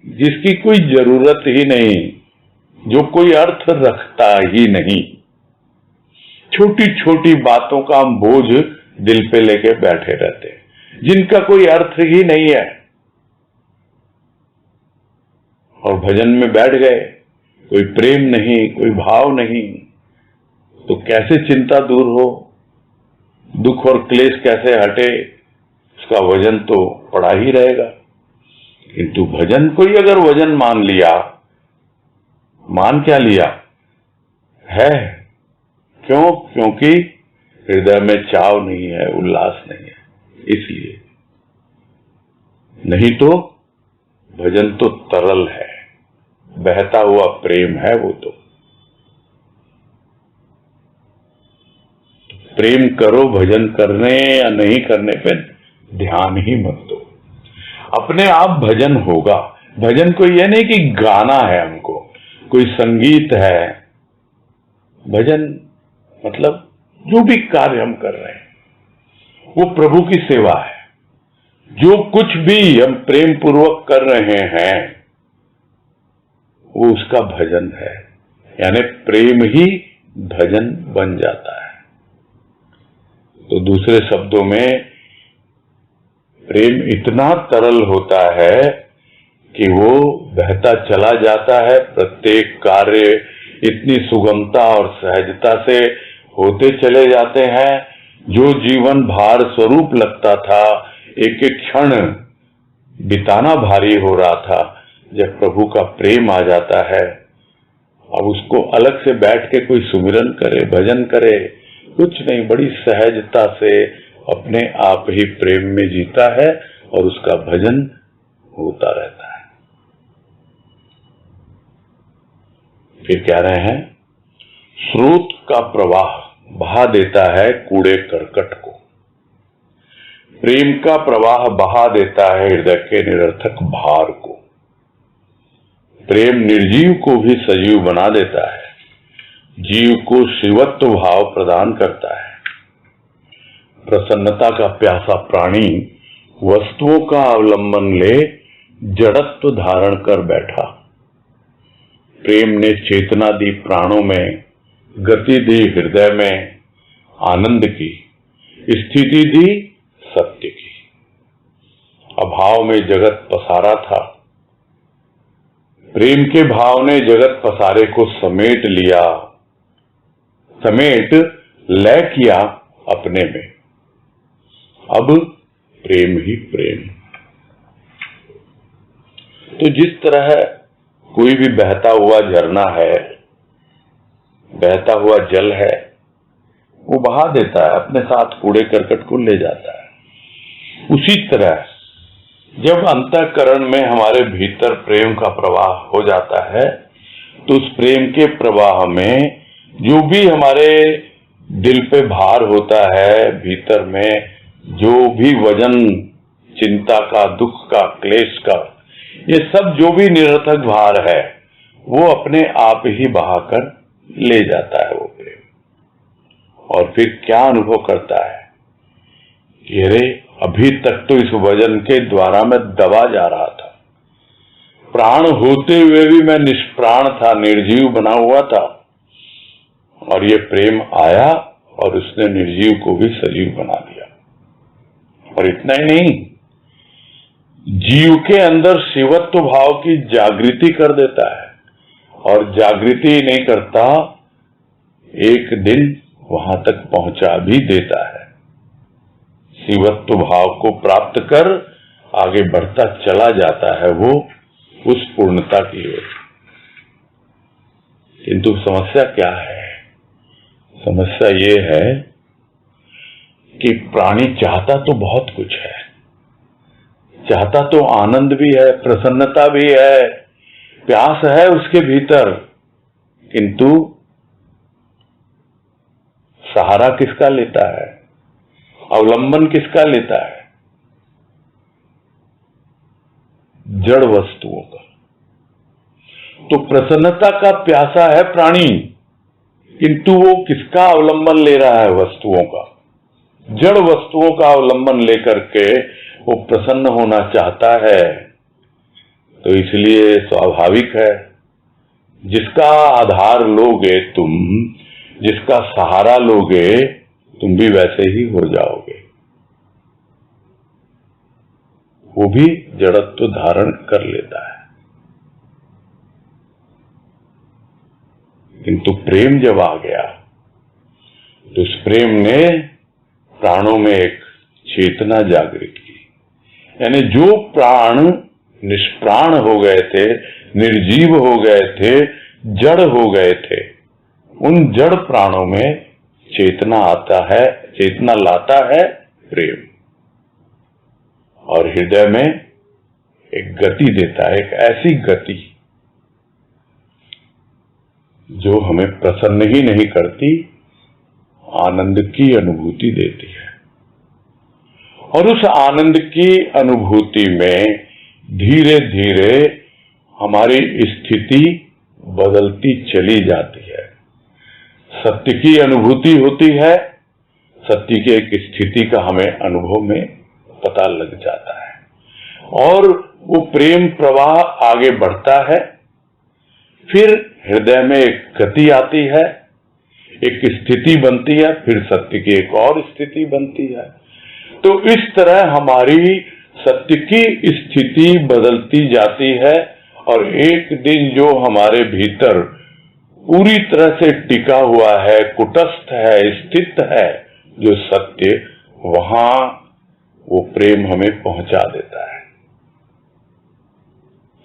जिसकी कोई जरूरत ही नहीं, जो कोई अर्थ रखता ही नहीं। छोटी छोटी बातों का हम बोझ दिल पे लेके बैठे रहते हैं, जिनका कोई अर्थ ही नहीं है। और भजन में बैठ गए, कोई प्रेम नहीं, कोई भाव नहीं, तो कैसे चिंता दूर हो, दुख और क्लेश कैसे हटे? उसका वजन तो पड़ा ही रहेगा। किंतु भजन कोई अगर वजन मान लिया, मान क्या लिया है? क्यों? क्योंकि हृदय में चाव नहीं है, उल्लास नहीं है, इसलिए। नहीं तो भजन तो तरल है, बहता हुआ प्रेम है वो तो। प्रेम करो, भजन करने या नहीं करने पे ध्यान ही मत दो, अपने आप भजन होगा। भजन कोई ये नहीं कि गाना है हमको, कोई संगीत है। भजन मतलब जो भी कार्य हम कर रहे हैं वो प्रभु की सेवा है। जो कुछ भी हम प्रेम पूर्वक कर रहे हैं वो उसका भजन है, यानी प्रेम ही भजन बन जाता है। तो दूसरे शब्दों में प्रेम इतना तरल होता है कि वो बहता चला जाता है। प्रत्येक कार्य इतनी सुगमता और सहजता से होते चले जाते हैं। जो जीवन भार स्वरूप लगता था, एक एक क्षण बिताना भारी हो रहा था, जब प्रभु का प्रेम आ जाता है, अब उसको अलग से बैठ के कोई सुमिरन करे, भजन करे, कुछ नहीं, बड़ी सहजता से अपने आप ही प्रेम में जीता है और उसका भजन होता रहता है। फिर कह रहे हैं, स्रोत का प्रवाह बहा देता है कूड़े करकट को। प्रेम का प्रवाह बहा देता है हृदय के निरर्थक भार को। प्रेम निर्जीव को भी सजीव बना देता है, जीव को शिवत्व भाव प्रदान करता है। प्रसन्नता का प्यासा प्राणी वस्तुओं का अवलंबन ले जड़त्व धारण कर बैठा। प्रेम ने चेतना दी प्राणों में, गति दी हृदय में, आनंद की स्थिति दी सत्य की। अभाव में जगत पसारा था, प्रेम के भाव ने जगत पसारे को समेट लिया, समेट लय किया अपने में। अब प्रेम ही प्रेम। तो जिस तरह कोई भी बहता हुआ झरना है, बहता हुआ जल है, वो बहा देता है, अपने साथ कूड़े करकट को ले जाता है। उसी तरह जब अंतःकरण में हमारे भीतर प्रेम का प्रवाह हो जाता है, तो उस प्रेम के प्रवाह में जो भी हमारे दिल पे भार होता है, भीतर में जो भी वजन चिंता का, दुख का, क्लेश का, ये सब जो भी निरर्थक भार है, वो अपने आप ही बहाकर ले जाता है वो प्रेम। और फिर क्या अनुभव करता है कि अरे अभी तक तो इस वजन के द्वारा मैं दबा जा रहा था, प्राण होते हुए भी मैं निष्प्राण था, निर्जीव बना हुआ था, और ये प्रेम आया और उसने निर्जीव को भी सजीव बना दिया। और इतना ही नहीं, जीव के अंदर शिवत्व भाव की जागृति कर देता है, और जागृति ही नहीं करता, एक दिन वहां तक पहुंचा भी देता है। शिवत्व भाव को प्राप्त कर आगे बढ़ता चला जाता है वो उस पूर्णता की ओर। किंतु समस्या क्या है? समस्या ये है कि प्राणी चाहता तो बहुत कुछ है, चाहता तो आनंद भी है, प्रसन्नता भी है, प्यास है उसके भीतर, किंतु सहारा किसका लेता है, अवलंबन किसका लेता है? जड़ वस्तुओं का। तो प्रसन्नता का प्यासा है प्राणी, किंतु वो किसका अवलंबन ले रहा है? वस्तुओं का, जड़ वस्तुओं का अवलंबन लेकर के वो प्रसन्न होना चाहता है। तो इसलिए स्वाभाविक है, जिसका आधार लोगे तुम, जिसका सहारा लोगे तुम भी वैसे ही हो जाओगे। वो भी जड़त्व धारण कर लेता है। किंतु प्रेम जब आ गया तो उस प्रेम ने प्राणों में एक चेतना जागृत की। यानी जो प्राण निष्प्राण हो गए थे, निर्जीव हो गए थे, जड़ हो गए थे, उन जड़ प्राणों में चेतना आता है, चेतना लाता है प्रेम, और हृदय में एक गति देता है, एक ऐसी गति जो हमें प्रसन्न ही नहीं करती, आनंद की अनुभूति देती है। और उस आनंद की अनुभूति में धीरे धीरे हमारी स्थिति बदलती चली जाती है। सत्य की अनुभूति होती है, सत्य की एक स्थिति का हमें अनुभव में पता लग जाता है, और वो प्रेम प्रवाह आगे बढ़ता है। फिर हृदय में एक गति आती है, एक स्थिति बनती है, फिर सत्य की एक और स्थिति बनती है। तो इस तरह हमारी सत्य की स्थिति बदलती जाती है, और एक दिन जो हमारे भीतर पूरी तरह से टिका हुआ है, कुटस्थ है, स्थित है जो सत्य, वहां वो प्रेम हमें पहुंचा देता है।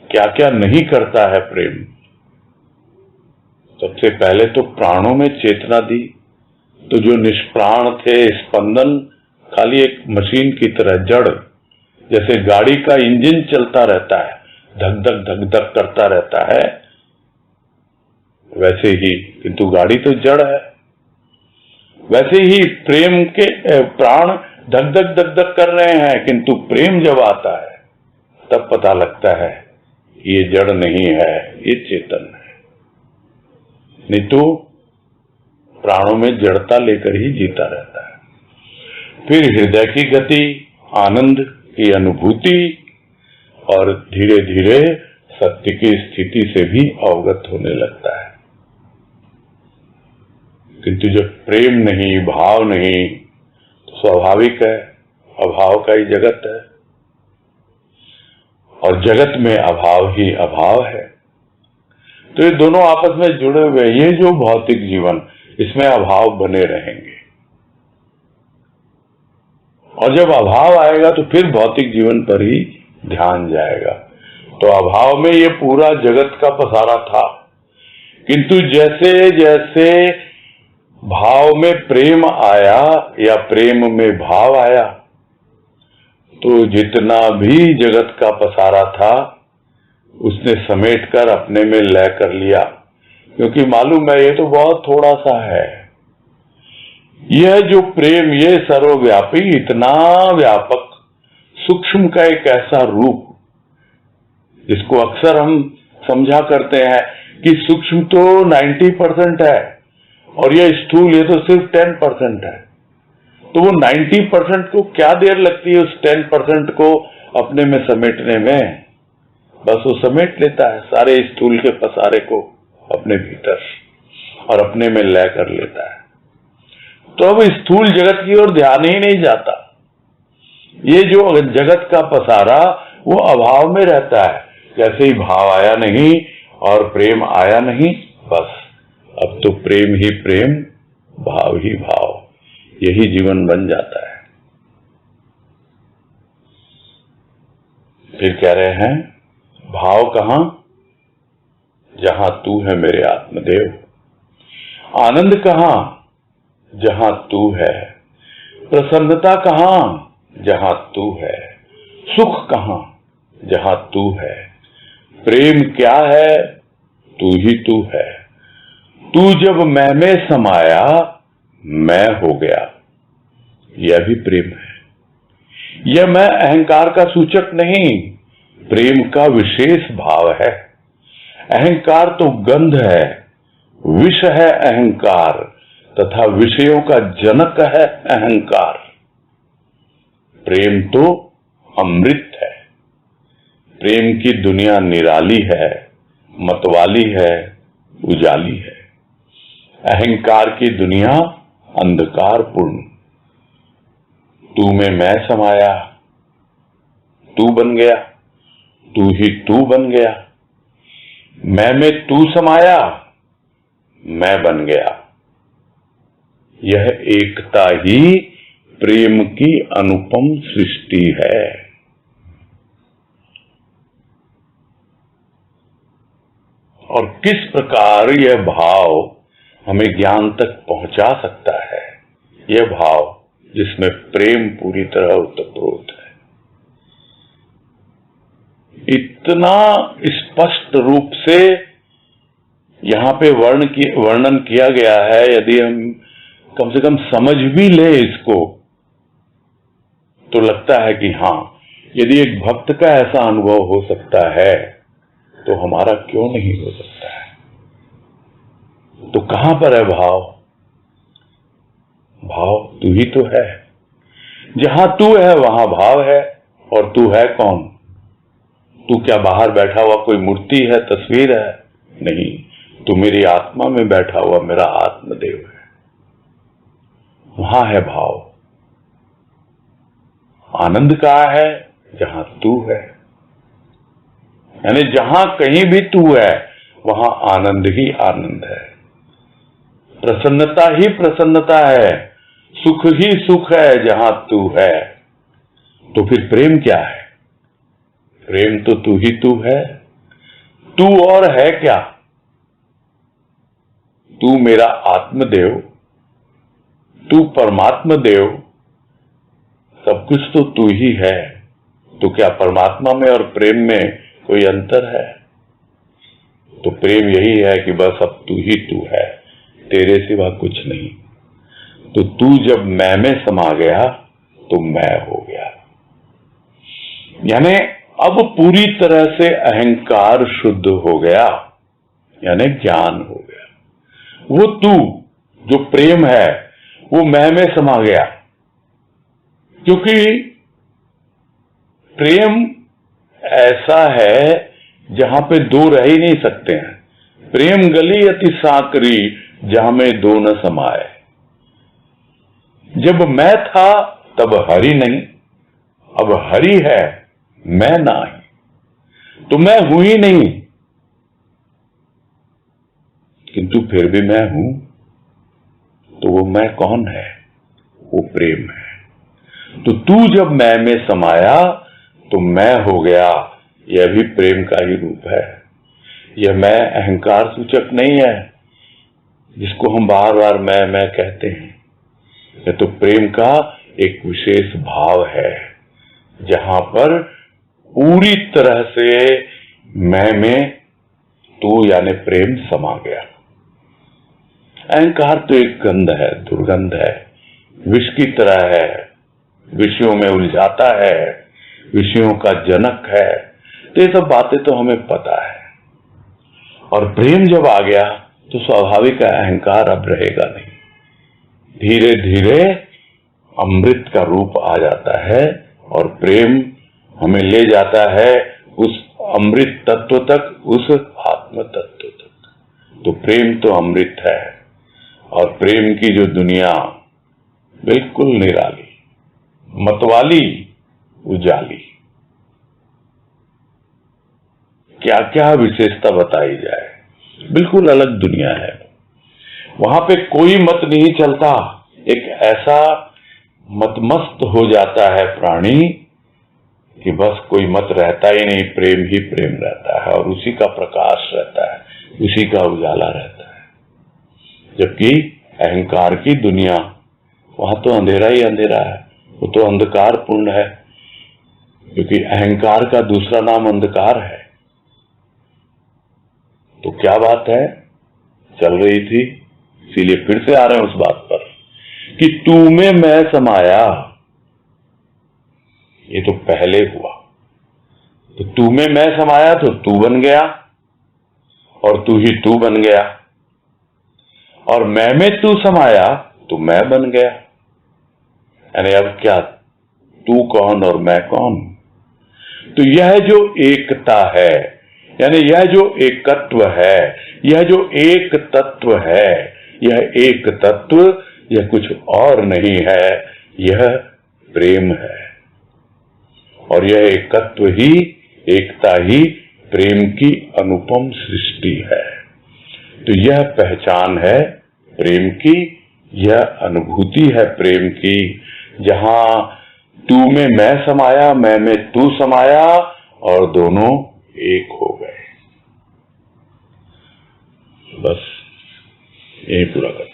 क्या क्या नहीं करता है प्रेम? सबसे पहले तो प्राणों में चेतना दी, तो जो निष्प्राण थे, स्पंदन खाली एक मशीन की तरह, जड़, जैसे गाड़ी का इंजन चलता रहता है, धक धक धक धक करता रहता है, वैसे ही, किंतु गाड़ी तो जड़ है, वैसे ही प्रेम के प्राण धक धक धक धक कर रहे हैं, किंतु प्रेम जब आता है तब पता लगता है ये जड़ नहीं है, ये चेतन है। नहीं तो प्राणों में जड़ता लेकर ही जीता रहता है। फिर हृदय की गति, आनंद की अनुभूति, और धीरे धीरे सत्य की स्थिति से भी अवगत होने लगता है। किंतु जब प्रेम नहीं, भाव नहीं, तो स्वाभाविक है अभाव का ही जगत है, और जगत में अभाव ही अभाव है। तो ये दोनों आपस में जुड़े हुए, ये जो भौतिक जीवन, इसमें अभाव बने रहेंगे, और जब अभाव आएगा तो फिर भौतिक जीवन पर ही ध्यान जाएगा। तो अभाव में ये पूरा जगत का पसारा था, किंतु जैसे जैसे भाव में प्रेम आया या प्रेम में भाव आया, तो जितना भी जगत का पसारा था उसने समेटकर अपने में लय कर लिया, क्योंकि मालूम है ये तो बहुत थोड़ा सा है। यह जो प्रेम, ये सर्वव्यापी, इतना व्यापक, सूक्ष्म का एक ऐसा रूप, जिसको अक्सर हम समझा करते हैं कि सूक्ष्म तो 90% है और यह स्थूल, ये तो सिर्फ 10% है। तो वो 90% को क्या देर लगती है उस 10% को अपने में समेटने में? बस वो समेट लेता है सारे स्थूल के पसारे को अपने भीतर और अपने में लय कर लेता है। तो अब स्थूल जगत की ओर ध्यान ही नहीं जाता। ये जो जगत का पसारा वो अभाव में रहता है, जैसे ही भाव आया नहीं और प्रेम आया नहीं, बस अब तो प्रेम ही प्रेम, भाव ही भाव, यही जीवन बन जाता है। फिर कह रहे हैं भाव कहां? जहां तू है मेरे आत्मदेव। आनंद कहां? जहां तू है। प्रसन्नता कहां? जहां तू है। सुख कहां? जहां तू है। प्रेम क्या है? तू ही तू है। तू जब मैं में समाया, मैं हो गया, यह भी प्रेम है। यह मैं अहंकार का सूचक नहीं, प्रेम का विशेष भाव है। अहंकार तो गंध है, विष है अहंकार, तथा विषयों का जनक है अहंकार। प्रेम तो अमृत है। प्रेम की दुनिया निराली है, मतवाली है, उजाली है। अहंकार की दुनिया अंधकारपूर्ण। तू में मैं समाया, तू बन गया, तू ही तू बन गया। मैं में तू समाया, मैं बन गया। यह एकता ही प्रेम की अनुपम सृष्टि है। और किस प्रकार यह भाव हमें ज्ञान तक पहुंचा सकता है? यह भाव जिसमें प्रेम पूरी तरह ओतप्रोत है। इतना स्पष्ट रूप से यहां पे वर्णन किया गया है, यदि हम कम से कम समझ भी ले इसको, तो लगता है कि हां, यदि एक भक्त का ऐसा अनुभव हो सकता है तो हमारा क्यों नहीं हो सकता है? तो कहां पर है भाव? भाव तू ही तो है। जहां तू है वहां भाव है। और तू है कौन? तू क्या बाहर बैठा हुआ कोई मूर्ति है, तस्वीर है? नहीं, तू मेरी आत्मा में बैठा हुआ मेरा आत्मदेव है। वहां है भाव। आनंद कहाँ है? जहां तू है। यानी जहां कहीं भी तू है वहां आनंद ही आनंद है, प्रसन्नता ही प्रसन्नता है, सुख ही सुख है जहां तू है। तो फिर प्रेम क्या है? प्रेम तो तू ही तू है। तू और है क्या? तू मेरा आत्मदेव, तू परमात्मा देव, सब कुछ तो तू ही है। तो क्या परमात्मा में और प्रेम में कोई अंतर है? तो प्रेम यही है कि बस अब तू ही तू है, तेरे सिवा कुछ नहीं। तो तू जब मैं में समा गया तो मैं हो गया। यानी अब पूरी तरह से अहंकार शुद्ध हो गया, यानी ज्ञान हो गया। वो तू जो प्रेम है वो मैं में समा गया, क्योंकि प्रेम ऐसा है जहां पे दो रह ही नहीं सकते हैं। प्रेम गली अति साकरी जहां में दो न समाए। जब मैं था तब हरि नहीं, अब हरि है मैं नहीं। तो मैं हूं ही नहीं, किंतु फिर भी मैं हूं। तो वो मैं कौन है? वो प्रेम है। तो तू जब मैं में समाया तो मैं हो गया, यह भी प्रेम का ही रूप है। यह मैं अहंकार सूचक नहीं है जिसको हम बार बार मैं कहते हैं। यह तो प्रेम का एक विशेष भाव है जहां पर पूरी तरह से मैं में तू यानी प्रेम समा गया। अहंकार तो एक गंध है, दुर्गंध है, विष की तरह है, विषयों में उलझाता है, विषयों का जनक है। तो ये सब बातें तो हमें पता है। और प्रेम जब आ गया तो स्वाभाविक अहंकार अब रहेगा नहीं। धीरे धीरे अमृत का रूप आ जाता है और प्रेम हमें ले जाता है उस अमृत तत्व तक, उस आत्म तत्व तक। तो प्रेम तो अमृत है, और प्रेम की जो दुनिया बिल्कुल निराली, मतवाली, उजाली, क्या क्या विशेषता बताई जाए, बिल्कुल अलग दुनिया है। वहां पे कोई मत नहीं चलता, एक ऐसा मतमस्त हो जाता है प्राणी कि बस कोई मत रहता ही नहीं, प्रेम ही प्रेम रहता है, और उसी का प्रकाश रहता है, उसी का उजाला रहता है। जबकि अहंकार की दुनिया, वहां तो अंधेरा ही अंधेरा है, वो तो अंधकार पूर्ण है, क्योंकि अहंकार का दूसरा नाम अंधकार है। तो क्या बात है चल रही थी, इसीलिए फिर से आ रहे हैं उस बात पर कि तू में मैं समाया। ये तो पहले हुआ, तो तू में मैं समाया तो तू बन गया, और तू ही तू बन गया, और मैं में तू समाया तो मैं बन गया। यानी अब क्या, तू कौन और मैं कौन? तो यह जो एकता है, यानी यह जो एकत्व है, यह जो एक तत्व है, यह एक तत्व, यह कुछ और नहीं है, यह प्रेम है। और यह एकत्व ही, एकता ही प्रेम की अनुपम सृष्टि है। तो यह पहचान है प्रेम की, यह अनुभूति है प्रेम की, जहां तू में मैं समाया, मैं में तू समाया, और दोनों एक हो गए। बस यही पूरा कर।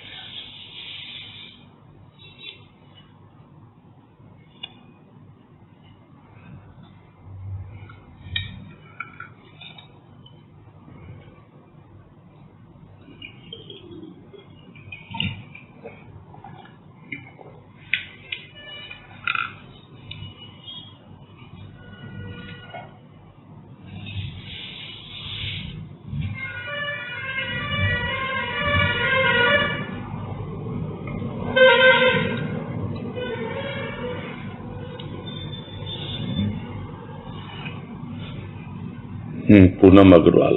पूनम अग्रवाल।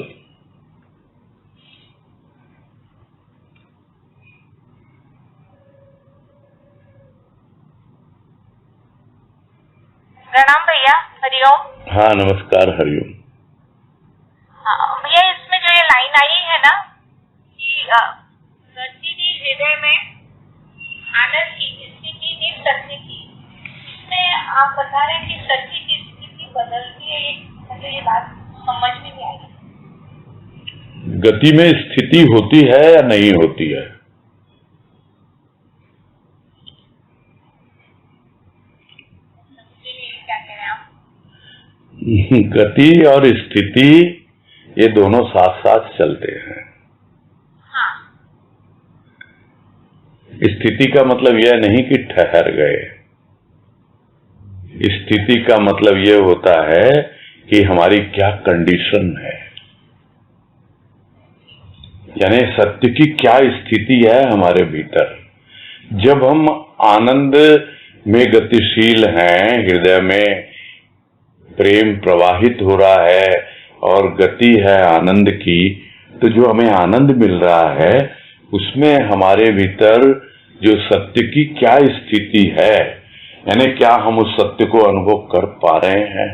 प्रणाम भैया, हरिओम। हाँ नमस्कार, हरिओम। हाँ भैया, इसमें जो ये लाइन आई है ना कि गति की हृदय में आनंद की स्थिति की सत्य की, इसमें आप बता रहे हैं कि सत्य की स्थिति बदलती है, मतलब ये बात समझ में नहीं आई। गति में स्थिति होती है या नहीं होती है? क्या कह रहे हैं आप? गति और स्थिति ये दोनों साथ साथ चलते हैं। हाँ। स्थिति का मतलब यह नहीं कि ठहर गए, स्थिति का मतलब यह होता है कि हमारी क्या कंडीशन है, यानी सत्य की क्या स्थिति है हमारे भीतर। जब हम आनंद में गतिशील हैं, हृदय में प्रेम प्रवाहित हो रहा है और गति है आनंद की, तो जो हमें आनंद मिल रहा है उसमें हमारे भीतर जो सत्य की क्या स्थिति है, यानी क्या हम उस सत्य को अनुभव कर पा रहे हैं,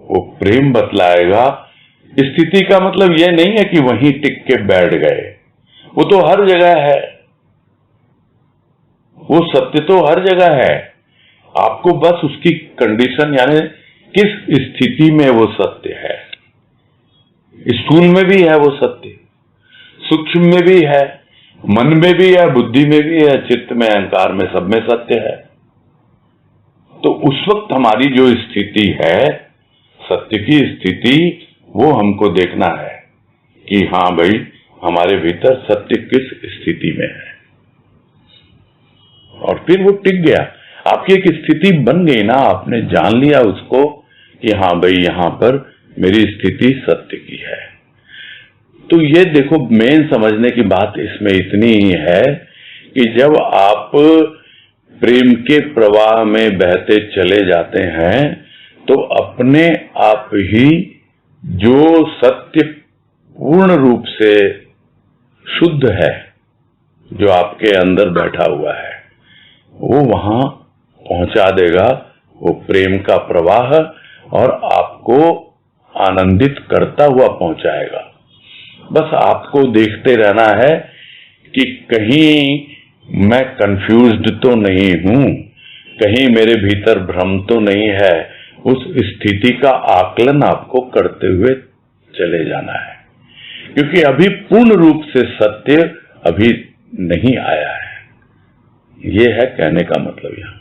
वो प्रेम बतलाएगा। स्थिति का मतलब यह नहीं है कि वहीं टिक के बैठ गए, वो तो हर जगह है, वो सत्य तो हर जगह है। आपको बस उसकी कंडीशन, यानी किस स्थिति में वो सत्य है। स्थूल में भी है वो सत्य, सूक्ष्म में भी है, मन में भी है, बुद्धि में भी है, चित्त में, अहंकार में, सब में सत्य है। तो उस वक्त हमारी जो स्थिति है, सत्य की स्थिति, वो हमको देखना है कि हाँ भाई हमारे भीतर सत्य किस स्थिति में है, और फिर वो टिक गया। आपकी एक स्थिति बन गई ना, आपने जान लिया उसको कि हाँ भाई यहां पर मेरी स्थिति सत्य की है। तो ये देखो, मेन समझने की बात इसमें इतनी ही है कि जब आप प्रेम के प्रवाह में बहते चले जाते हैं तो अपने आप ही जो सत्य पूर्ण रूप से शुद्ध है, जो आपके अंदर बैठा हुआ है, वो वहां पहुंचा देगा वो प्रेम का प्रवाह और आपको आनंदित करता हुआ पहुंचाएगा। बस आपको देखते रहना है कि कहीं मैं कंफ्यूज्ड तो नहीं हूं, कहीं मेरे भीतर भ्रम तो नहीं है। उस स्थिति का आकलन आपको करते हुए चले जाना है, क्योंकि अभी पूर्ण रूप से सत्य अभी नहीं आया है। ये है कहने का मतलब यहाँ।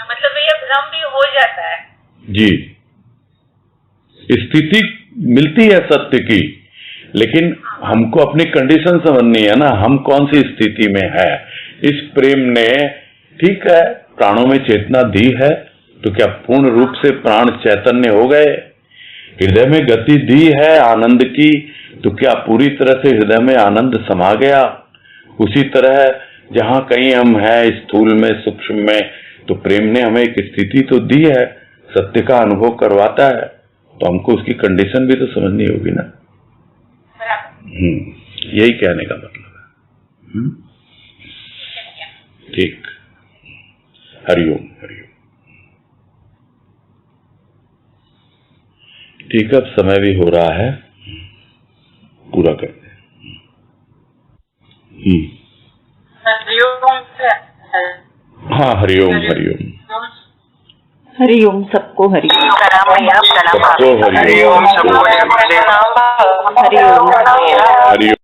मतलब ये भ्रम भी हो जाता है जी, स्थिति मिलती है सत्य की, लेकिन हमको अपनी कंडीशन समझनी है ना, हम कौन सी स्थिति में है। इस प्रेम ने, ठीक है, प्राणों में चेतना दी है, तो क्या पूर्ण रूप से प्राण चैतन्य हो गए? हृदय में गति दी है आनंद की, तो क्या पूरी तरह से हृदय में आनंद समा गया? उसी तरह जहां कहीं हम हैं स्थूल में, सूक्ष्म में, तो प्रेम ने हमें एक स्थिति तो दी है, सत्य का अनुभव करवाता है, तो हमको उसकी कंडीशन भी तो समझनी होगी ना। यही कहने का मतलब है। ठीक, हरिओम हरिओम। ठीक, अब समय भी हो रहा है, पूरा करते हैं। हाँ, हरिओम हरिओम हरिओम, सबको हरिओम। सबको हरिओम हरिओम। हरिओम।